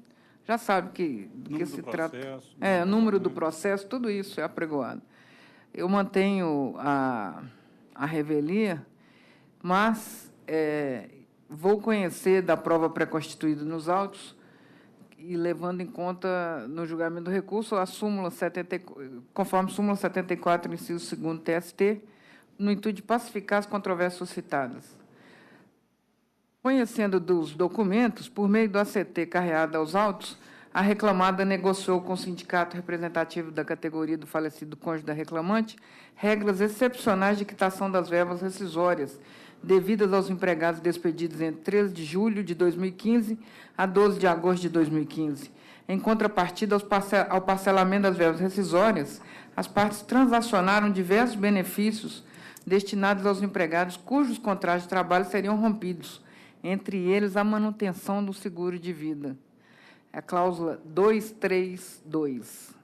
já sabe do que se trata. O número do processo, tudo isso é apregoado. Eu mantenho a revelia, mas vou conhecer da prova pré-constituída nos autos e levando em conta, no julgamento do recurso, a súmula 74, conforme súmula 74, inciso 2º TST, no intuito de pacificar as controvérsias suscitadas. Conhecendo dos documentos, por meio do ACT carreado aos autos, a reclamada negociou com o sindicato representativo da categoria do falecido cônjuge da reclamante regras excepcionais de quitação das verbas rescisórias devidas aos empregados despedidos entre 13 de julho de 2015 a 12 de agosto de 2015. Em contrapartida ao parcelamento das verbas rescisórias, as partes transacionaram diversos benefícios destinados aos empregados cujos contratos de trabalho seriam rompidos, entre eles a manutenção do seguro de vida. A cláusula 232.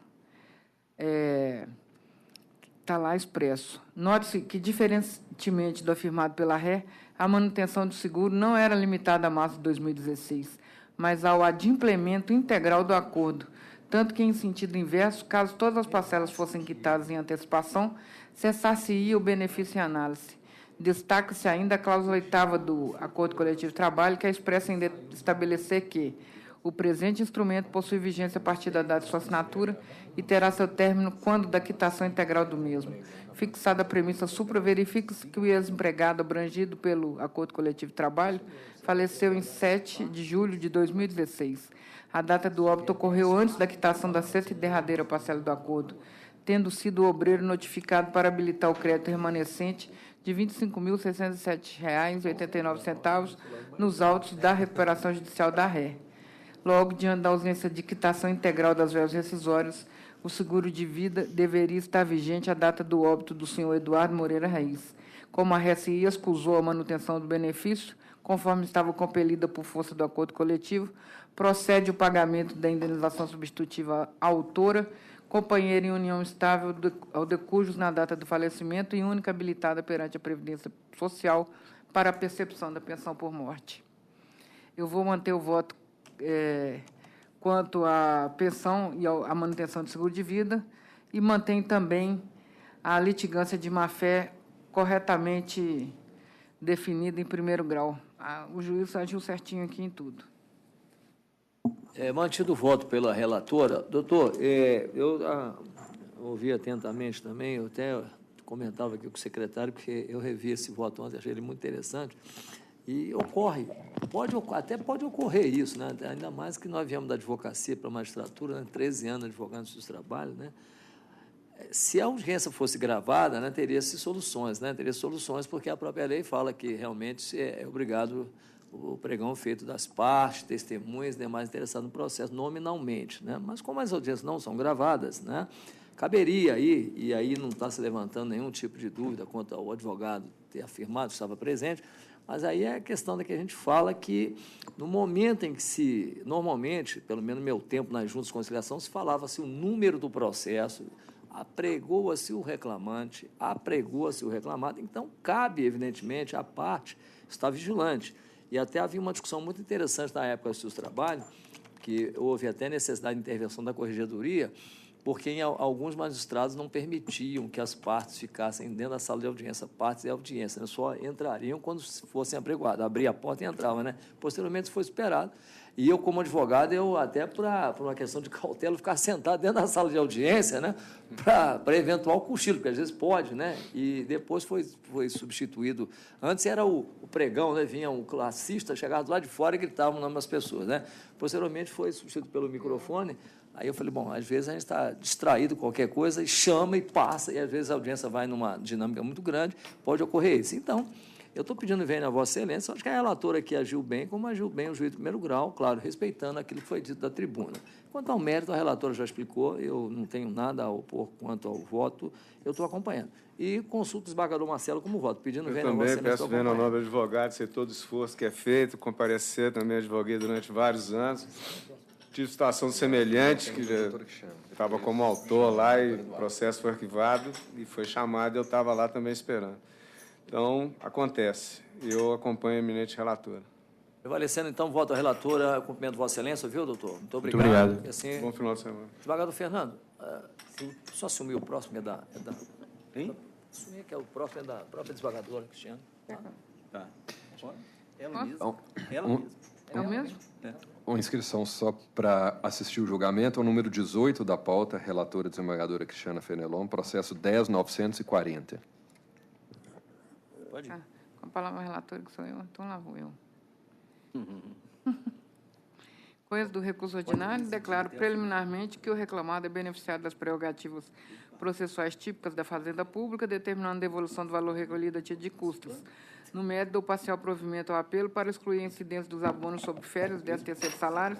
Está lá expresso. Note-se que, diferentemente do afirmado pela ré, a manutenção do seguro não era limitada a março de 2016, mas ao adimplemento integral do acordo, tanto que, em sentido inverso, caso todas as parcelas fossem quitadas em antecipação, cessar-se-ia o benefício em análise. Destaca-se ainda a cláusula 8ª do Acordo Coletivo de Trabalho, que é expressa em estabelecer que o presente instrumento possui vigência a partir da data de sua assinatura e terá seu término quando da quitação integral do mesmo. Fixada a premissa supra, verifica-se que o ex-empregado abrangido pelo Acordo Coletivo de Trabalho faleceu em 7 de julho de 2016. A data do óbito ocorreu antes da quitação da 6ª e derradeira parcela do acordo, tendo sido o obreiro notificado para habilitar o crédito remanescente de R$ 25.607,89 nos autos da recuperação judicial da ré. Logo, diante da ausência de quitação integral das verbas rescisórias, o seguro de vida deveria estar vigente à data do óbito do senhor Eduardo Moreira Raiz. Como a RSI excusou a manutenção do benefício, conforme estava compelida por força do acordo coletivo, procede o pagamento da indenização substitutiva à autora, companheira em união estável ao de cujos na data do falecimento e única habilitada perante a Previdência Social para a percepção da pensão por morte. Eu vou manter o voto quanto à pensão e à manutenção do seguro de vida e mantenho também a litigância de má-fé corretamente definida em primeiro grau. O juiz agiu certinho aqui em tudo. Mantido o voto pela relatora, doutor, eu ouvi atentamente também, eu até comentava aqui com o secretário, porque eu revi esse voto ontem, achei ele muito interessante, E ocorre, até pode ocorrer isso, né? Ainda mais que nós viemos da advocacia para a magistratura, né? 13 anos advogando no seu trabalho, né? Se a audiência fosse gravada, né, teria-se soluções, né? Teria soluções, porque a própria lei fala que realmente é obrigado o pregão feito das partes, testemunhas e demais interessados no processo, nominalmente, né? Mas como as audiências não são gravadas, né, caberia aí, e aí não está se levantando nenhum tipo de dúvida quanto ao advogado ter afirmado que estava presente, mas aí é a questão da que a gente fala que, no momento em que normalmente, pelo menos no meu tempo nas juntas de conciliação, se falava-se o número do processo, apregoa-se o reclamante, apregoa-se o reclamado, então cabe, evidentemente, à parte estar vigilante. E até havia uma discussão muito interessante na época dos seus trabalhos, que houve até necessidade de intervenção da corregedoria, porque alguns magistrados não permitiam que as partes ficassem dentro da sala de audiência, partes e audiência, né? Só entrariam quando fossem apregoadas, abria a porta e entravam, né? Posteriormente foi esperado. E eu, como advogado, eu até por uma questão de cautela, ficar sentado dentro da sala de audiência, né? Para eventual cochilo, porque às vezes pode, né? E depois foi substituído. Antes era o pregão, né? Vinha um classista, chegava do lado de fora e gritava o nome das pessoas, né? Posteriormente foi substituído pelo microfone. Aí eu falei, bom, às vezes a gente está distraído com qualquer coisa e chama e passa, e às vezes a audiência vai numa dinâmica muito grande, pode ocorrer isso. Então, eu estou pedindo vênia a Vossa Excelência, acho que a relatora aqui agiu bem, como agiu bem o juiz de primeiro grau, claro, respeitando aquilo que foi dito da tribuna. Quanto ao mérito, a relatora já explicou, eu não tenho nada a opor quanto ao voto, eu estou acompanhando. E consulto o desembargador Marcelo como voto, pedindo vênia a Vossa Excelência. Eu também peço vênia ao nobre advogado, sei todo o esforço que é feito, comparecer, também advoguei durante vários anos. Tive situação semelhante, que já estava como autor lá e o processo foi arquivado e foi chamado e eu estava lá também esperando. Então, acontece. Eu acompanho a eminente relatora. Prevalecendo, então, voto à relatora, cumprimento Vossa Excelência, viu, doutor? Muito obrigado. Muito obrigado. E assim, bom final de semana. Desembargador Fernando, só assumir o próximo, Hein? Assumir que é o próximo, é da própria desembargadora, Cristiano. Tá. Ela mesma. É o mesmo? Uma inscrição só para assistir o julgamento, é o número 18 da pauta, relatora desembargadora Cristiana Fenelon, processo 10.940. Pode ir. Com a palavra relatora, que sou eu, então lá vou eu. Coisa do recurso ordinário, declaro preliminarmente que o reclamado é beneficiado das prerrogativas processuais típicas da Fazenda Pública, determinando a devolução do valor recolhido a título de custas, no mérito do parcial provimento ao apelo para excluir a incidência dos abonos sobre férias, 13º salários,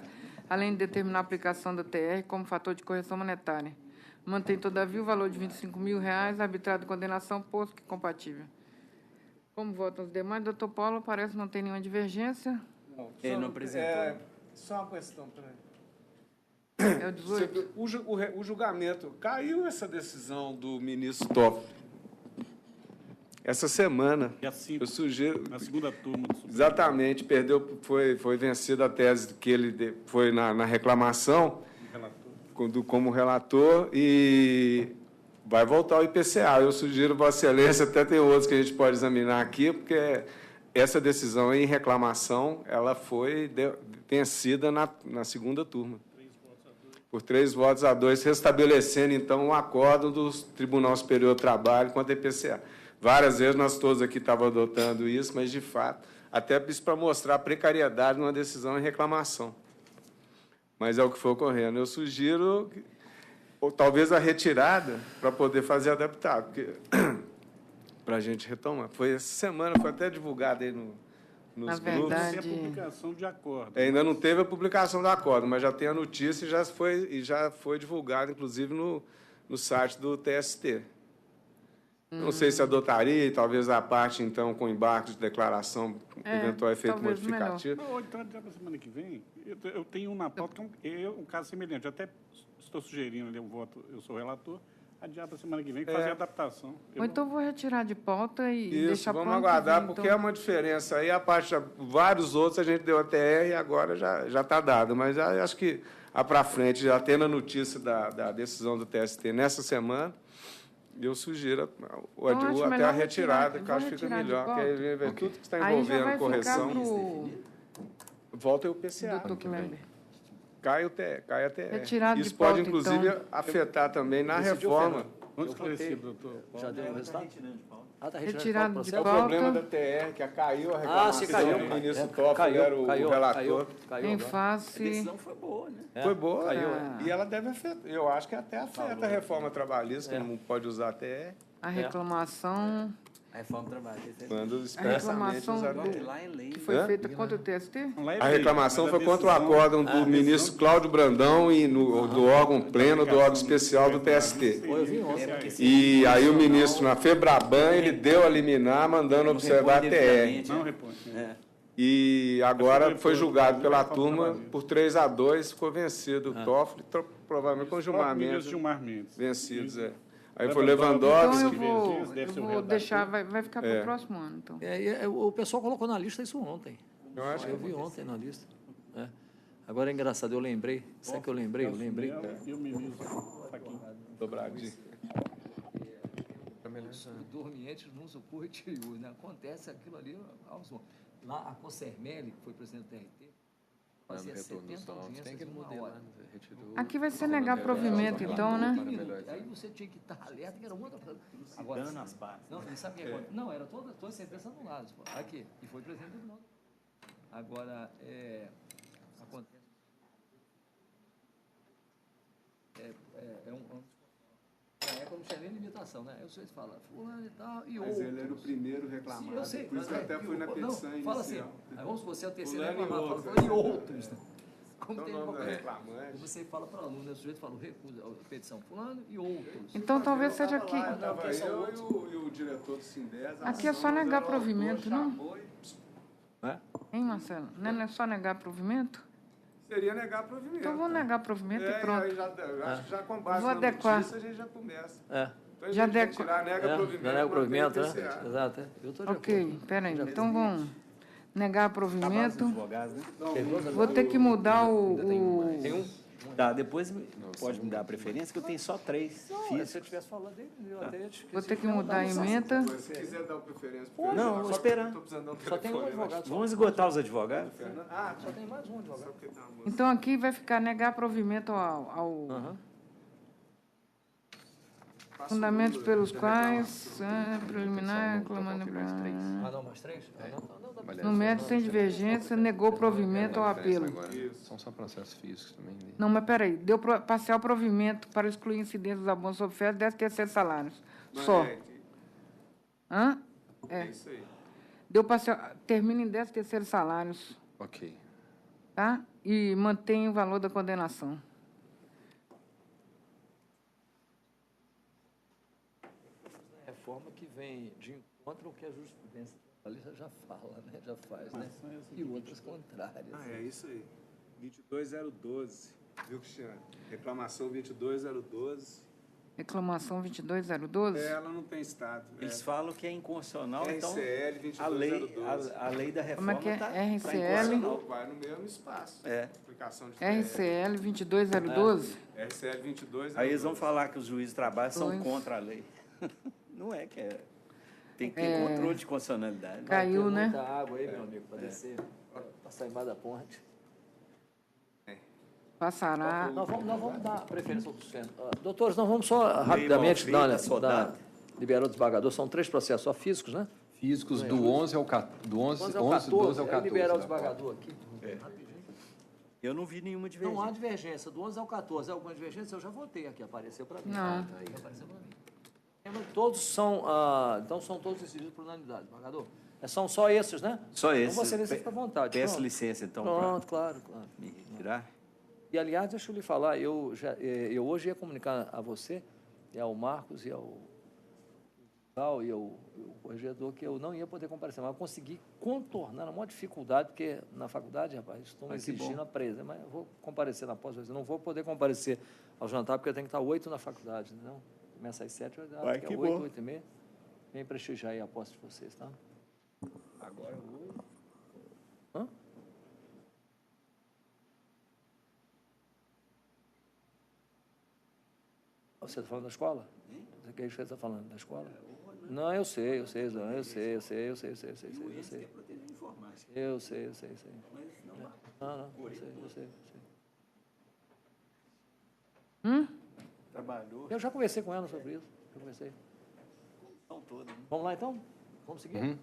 além de determinar a aplicação da TR como fator de correção monetária. Mantém, todavia, o valor de R$ 25.000, arbitrado de condenação, posto que compatível. Como votam os demais, doutor Paulo, parece que não tem nenhuma divergência. Não, ele não apresentou. Só uma questão para ele. É o 18. O julgamento, caiu essa decisão do ministro Toffoli. Essa semana, eu sugiro... Na segunda turma do Supremo. Exatamente, foi vencida a tese que ele foi na reclamação como relator e vai voltar ao IPCA. Eu sugiro, Vossa Excelência, até tem outros que a gente pode examinar aqui, porque essa decisão em reclamação ela foi vencida na segunda turma. Por 3 votos a 2, restabelecendo, então, o acordo do Tribunal Superior do Trabalho contra a IPCA. Várias vezes nós todos aqui estávamos adotando isso, mas, de fato, até isso para mostrar a precariedade numa decisão em reclamação. Mas é o que foi ocorrendo. Eu sugiro, ou talvez a retirada, para poder fazer adaptar, porque para a gente retomar. Foi essa semana, foi até divulgado aí nos grupos. Tem a publicação de acordo. Ainda não teve a publicação do acordo, mas já tem a notícia e já foi divulgado, inclusive, no site do TST. Não sei se adotaria, e talvez a parte, então, com embarque de declaração, eventual efeito modificativo. Ou então, até para a semana que vem, eu tenho uma pauta que é um caso semelhante. Eu até estou sugerindo ali um voto, eu sou relator, adiar para a semana que vem, fazer a adaptação. Ou então vou retirar de pauta e deixar pronto. Vamos aguardar, então. porque é uma diferença. Aí a parte, vários outros, a gente deu a TR e agora já está dado. Mas acho que, para frente, já tendo a notícia da decisão do TST nessa semana, eu sugiro até a retirada, que eu acho que fica melhor, que aí vem tudo que está envolvendo correção. Volta o PCA. Cai a TR. Isso pode, inclusive, afetar também na reforma. Muito esclarecido, doutor. Já deu o resultado? Está retirado de É o pauta. problema da TR, que caiu a reclamação se caiu. do ministro Toffoli, era o relator. Em A face... decisão foi boa, né? Foi boa, Caiu. e ela deve afetar, eu acho que até afeta a reforma trabalhista, que não pode usar a TR. A reclamação... A reforma trabalhista. Quando A expressamente reclamação usar a do, TR. que foi feita contra o TST? A reclamação foi contra o acórdão do ministro Cláudio Brandão e do órgão pleno, do órgão especial do TST. E aí o ministro, na Febraban, ele deu a liminar, mandando observar a TR. Não repõe. E agora foi julgado pela turma por 3-2, ficou vencido o Toffoli, provavelmente com Gilmar Mendes. Vencidos, Aí foi Lewandowski. Então eu vou deixar, vai ficar para o próximo ano, então. O pessoal colocou na lista isso ontem. Eu vi ontem na lista. Agora é engraçado, eu lembrei. Sabe que eu lembrei? E o ministro Dobradinho. Dormientes não suporte, né? Acontece aquilo ali. Lá, a Consermeli, que foi presidente do TRT, fazia 70 audiências em uma hora. Aqui vai ser negar provimento, então, né? Aí você tinha que estar alerta, que era outra coisa. Agora, não, ele sabia quanto. Não, era todas as sentenças anuladas. Aqui, e foi presidente do tribunal. Agora, acontece. Na época não tinha nem limitação, né? Aí o sujeito fala, fulano e tal, e outros. Mas ele era o primeiro reclamado. Sim, eu sei. Por isso que até fui na petição inicial. Fala assim, aí vamos supor, você é o terceiro reclamado, fala, fala, e outros. Como tem reclamante. Você fala para o aluno, o sujeito fala, recusa, a petição fulano e outros. Então talvez seja aqui. Estava eu e o diretor do Sindés. Aqui é só negar provimento, não? Hein, Marcelo? Não é só negar provimento? Seria negar provimento. Então vou negar provimento e pronto. Acho que já com base vou na adequar. notícia a gente já começa. Então, já tirar nega provimento. Nega provimento, né? Exato. Ok, peraí. Então vamos negar provimento. Vou ter que mudar o... Tem um? Tá, depois pode me dar a preferência, que eu tenho só 3 físicos. Se eu tivesse falado dele, eu até esqueci. Vou ter que mudar a emenda. Se quiser dar preferência. Não, vou esperar. Só tem um advogado. Vamos esgotar os advogados? Só tem mais um advogado. Então aqui vai ficar negar provimento ao fundamentos pelos quais preliminar reclamando não, mais 3? no mérito sem divergência negou provimento ao apelo. São só processos físicos também. Não, mas peraí, deu parcial provimento para excluir incidentes dos abonos sobre férias 10º salários. Só. Hã? É isso aí. Deu parcial, termina em 10º salários. Ok. Tá? E mantém o valor da condenação. Reforma que vem de encontro ao que a jurisprudência trabalhista já fala, né? Já faz, né? E outras contrárias. É isso aí. 22012. Viu, Cristiano? Reclamação 22012. Reclamação 22012? Ela não tem estado. Eles falam que é inconstitucional, então RCL 2202. a lei da Como é reforma que é? está RCL? Vai no mesmo espaço. Aplicação de RCL 22012? RCL 2202. Aí eles vão falar que os juízes de trabalho são contra a lei. Não é que é. Tem que ter controle de constitucionalidade. Caiu, né? Muita água aí, meu amigo, para descer, passar embaixo da ponte. Passará. Nós vamos dar preferência ao sustento. Doutores, nós vamos só rapidamente liberar o desembargador. São 3 processos só físicos, né? Físicos do 11 ao 14. Do 11 ao 14. Liberar o desembargador aqui. Eu não vi nenhuma divergência. Não há divergência. Do 11 ao 14. Alguma divergência? Eu já votei aqui. Apareceu para mim. Não. Apareceu para mim. Todos são, então são todos decididos por unanimidade, desembargador. São só esses, né? Só esses. Então você fica à vontade. Peço licença, então. Pronto, claro. Me tirar. E, aliás, deixa eu lhe falar, eu hoje ia comunicar a você, e ao Marcos, e ao corregedor, que eu não ia poder comparecer, mas eu consegui contornar a maior dificuldade, porque na faculdade, rapaz, estão exigindo a presa, mas eu vou comparecer na pós, eu não vou poder comparecer ao jantar, porque eu tenho que estar 8 na faculdade, não? Começa às 7, eu acho que é 8, 8 e meia. Vem prestigiar aí a posse de vocês, tá? Agora eu vou... Hã? Você está falando da escola? O que você está falando? Da escola? Não, eu sei. Eu sei. Não, eu sei. Eu sei. Trabalhou. Eu já conversei com ela sobre isso. Eu conversei. Vamos lá, então? Vamos seguir? Uhum.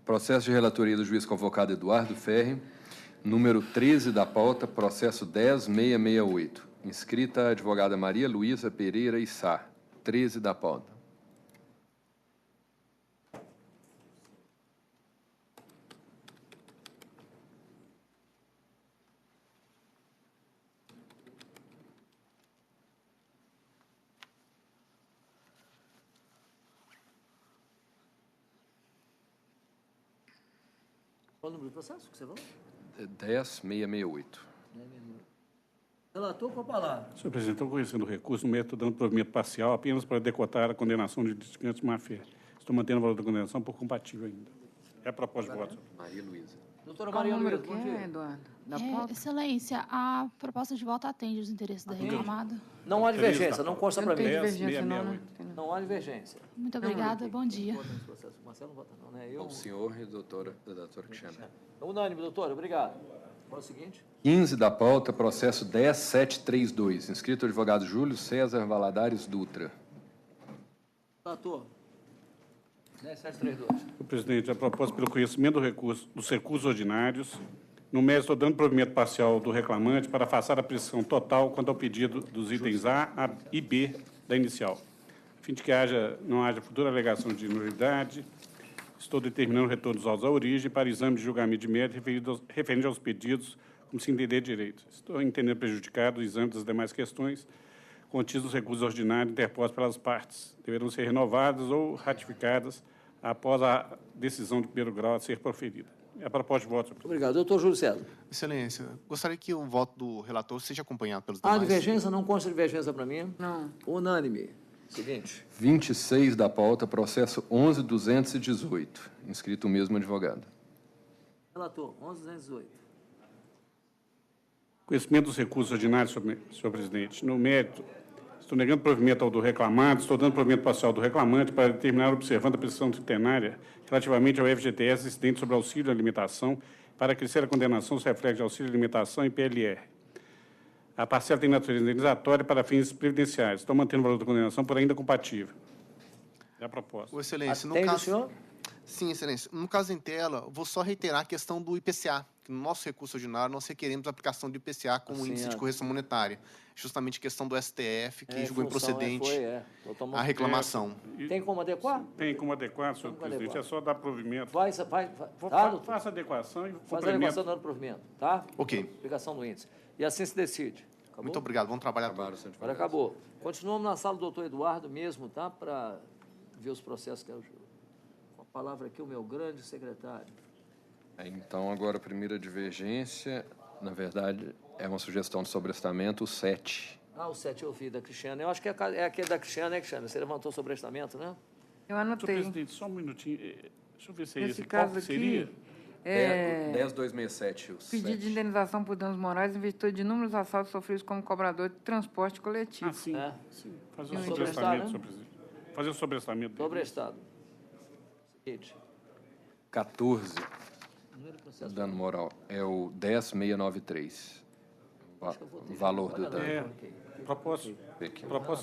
Processo de relatoria do juiz convocado Eduardo Ferri, número 13 da pauta, processo 10668. Inscrita a advogada Maria Luísa Pereira Issá, 13 da pauta. Qual o número do processo que você falou? 10668. Relator, com a palavra. Senhor presidente, estou conhecendo o recurso no método dando provimento parcial apenas para decotar a condenação de litigantes de má-fé. Estou mantendo o valor da condenação por compatível ainda. É a proposta de voto. Maria Luísa. Doutora Qual Maria número Luísa, que bom dia. é, Eduardo? Da pauta? Excelência, a proposta de voto atende os interesses da reclamada. Não há divergência, não consta para mim. Não tem divergência, não, né? Não há divergência. Muito obrigada, bom dia. Marcelo não vota não, né? Eu... O senhor e a doutora Cristiana. Unânime, doutor, obrigado. Qual é o seguinte? 15 da pauta, processo 10732. Inscrito o advogado Júlio César Valadares Dutra. Relator. 10732. Senhor presidente, a proposta pelo conhecimento do recurso, dos recursos ordinários, no mérito, estou dando provimento parcial do reclamante para afastar a prescrição total quanto ao pedido dos itens A e B da inicial, a fim de que não haja futura alegação de nulidade. Estou determinando o retorno dos autos à origem para exame de julgamento de mérito referente aos pedidos, como se entender direito. Estou entendendo prejudicado o exame das demais questões contidos nos recursos ordinários interpostos pelas partes. Deverão ser renovadas ou ratificadas após a decisão de primeiro grau a ser proferida. É a proposta de voto, senhor presidente. Obrigado. Doutor Júlio César. Excelência, gostaria que o voto do relator seja acompanhado pelos Há demais. divergência? Não consta divergência para mim? Não. Unânime. Seguinte. 26 da pauta, processo 11218. Inscrito o mesmo advogado. Relator, 11218. Conhecimento dos recursos ordinários, senhor presidente. No mérito, estou negando provimento ao do reclamado, estou dando provimento parcial do reclamante para determinar, observando a prescrição tritenária relativamente ao FGTS incidente sobre auxílio à alimentação, para acrescer a condenação dos reflexos de auxílio à alimentação e PLR. A parcela tem natureza indenizatória para fins previdenciários. Estou mantendo o valor da condenação por ainda compatível. É a proposta. Ô, excelência, no Atende, caso... senhor? Sim, excelência. No caso em tela, vou só reiterar a questão do IPCA, que no nosso recurso ordinário nós requeremos a aplicação do IPCA como Sim, índice de correção monetária. Justamente questão do STF, que julgou função, improcedente a reclamação. Tem como adequar? Tem como adequar, senhor presidente. É só dar provimento. Faça a adequação e faz a adequação dando provimento, tá? Ok. Aplicação do índice. E assim se decide. Acabou? Muito obrigado. Vamos trabalhar. Agora acabou. Continuamos na sala do doutor Eduardo mesmo, tá? Para ver os processos que é o com a palavra aqui, o meu grande secretário. Então, agora, a primeira divergência, na verdade, é uma sugestão de sobrestamento, o 7. Ah, o 7 eu vi da Cristiana. Eu acho que é aquele da Cristiana, né, Cristiana? Você levantou o sobrestamento, né? Eu anotei. Senhor presidente, só um minutinho. Deixa eu ver se é Nesse esse. caso Qual aqui, seria? 10267, o pedido 7. de indenização por danos morais em virtude de inúmeros assaltos sofridos como cobrador de transporte coletivo. Ah, sim. Sim. Fazer E um o sobrestamento, né? senhor presidente. Fazer um sobrestamento. Sobrestado. Seguinte. 14, dano moral, é o 10693. O valor do dano. Proposta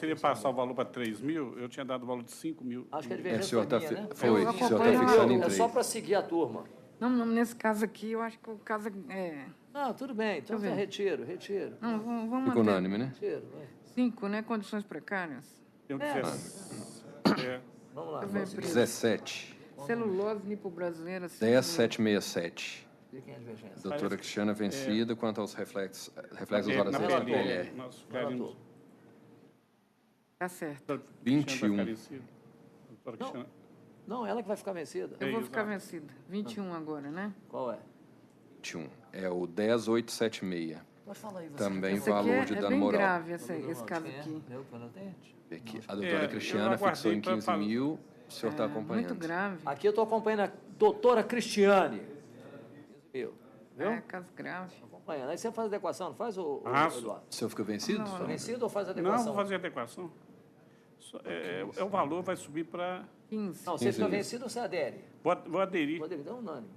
seria passar o valor para 3 mil, eu tinha dado o valor de 5 mil. Acho que a O divergência senhor foi está minha, né? o senhor tá fixando em É 3. só para seguir a turma. Não, nesse caso aqui, eu acho que o caso é... Não, tudo bem. Então Deixa eu ver. retiro. Não, vamos Fica manter. unânime, né? Retiro, vai. 5, né? Condições precárias. Eu Vamos lá. Deixa eu ver, 17, celulose nipo-brasileira. 10767. Quem é a divergência? Doutora Cristiana vencida quanto aos reflexos horas na extras do PLR. PLR. Nós ficaríamos... Tá certo. 21. Não, ela que vai ficar vencida. Eu vou ficar vencida. 21 agora, né? Qual é? 21. É o 10876. Pode falar aí, você. Também Esse aqui valor de é dano bem moral. grave esse caso aqui. Eu que anotente? Aqui, a doutora Cristiana fixou em 15 mil. O senhor está acompanhando. Muito grave. Aqui eu estou acompanhando a doutora Cristiane. 15 mil. Viu? É, caso grave. Acompanhando. Aí você faz a adequação, não faz, o Eduardo? O senhor fica vencido? Não, vencido ou faz a adequação? Não, vou fazer a adequação. O valor vai subir para 15. Não, você fica vencido ou você adere? Vou aderir. Vou aderir, então unânime.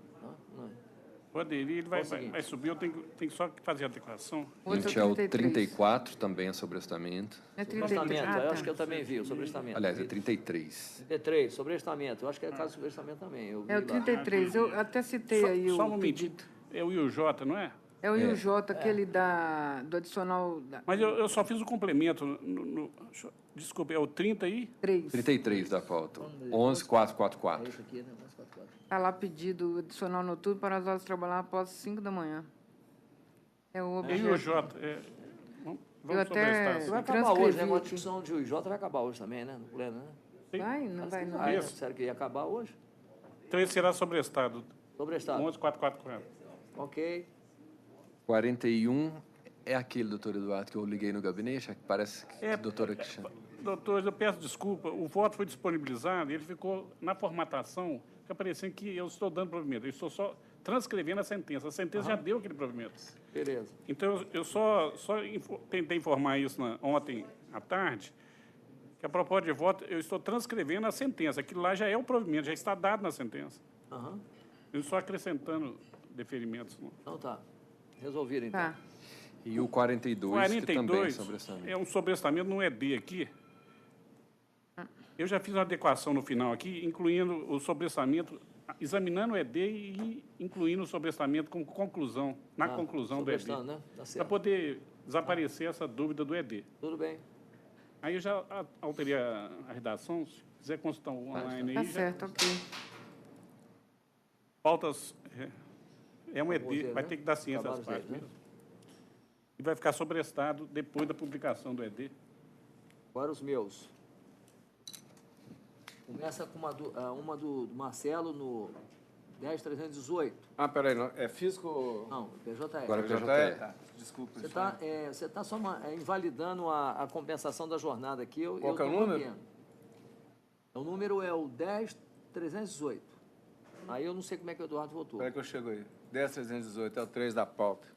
Poderia, ele vai subir, eu tenho só que fazer a declaração. Gente, é o 34, também é sobrestamento. É 33. Eu acho que eu também vi o sobrestamento. Aliás, é 33. 33, sobrestamento. Eu acho que é caso de sobrestamento também. É o 33, eu até citei aí só o um pedido. É o IUJ, não é? É o IUJ, aquele do adicional... Mas eu só fiz o complemento. Desculpe, é o 33? 33 da pauta. 11.444. Isso aqui, né? 11.444. Está lá pedido adicional noturno para as horas de trabalhar após 5 da manhã. É o objeto. IUJ. Eu até vai acabar hoje, né? A discussão de IUJ vai acabar hoje também, né? No pleno, né? Vai? Não vai, não. Vai, sério que ia acabar hoje? Então esse será sobrestado. Sobrestado. 11.444. Ok. 41 é aquele, doutor Eduardo, que eu liguei no gabinete, que parece que doutora Cristiane. Doutor, eu peço desculpa, o voto foi disponibilizado e ele ficou na formatação, fica parecendo que eu estou dando provimento, eu estou só transcrevendo a sentença já deu aquele provimento. Beleza. Então, eu só tentei informar isso ontem à tarde, que a proposta de voto, eu estou transcrevendo a sentença, aquilo lá já é o provimento, já está dado na sentença. Eu estou acrescentando deferimentos. Então tá. Resolvido, então. Tá. E o 42, que também é sobrestamento. É um sobrestamento no ED aqui. Eu já fiz uma adequação no final aqui, incluindo o sobrestamento, examinando o ED e incluindo o sobrestamento como conclusão, na conclusão do ED. Né? Tá para poder desaparecer essa dúvida do ED. Tudo bem. Aí eu já alterei a redação, se quiser consultar o online Tá aí. certo, ok. Pautas... É um ED, vai ter que dar ciência às partes mesmo. E vai ficar sobrestado depois da publicação do ED. Agora os meus. Começa com uma do Marcelo no 10.318. Peraí, não, é físico... Não, PJE. Agora é PJE. Tá, desculpa. Você está só invalidando a compensação da jornada aqui. Qual que é o número? O número é o 10.318. Aí eu não sei como é que o Eduardo votou. Espera que eu chego aí. 10.318, é o 3 da pauta.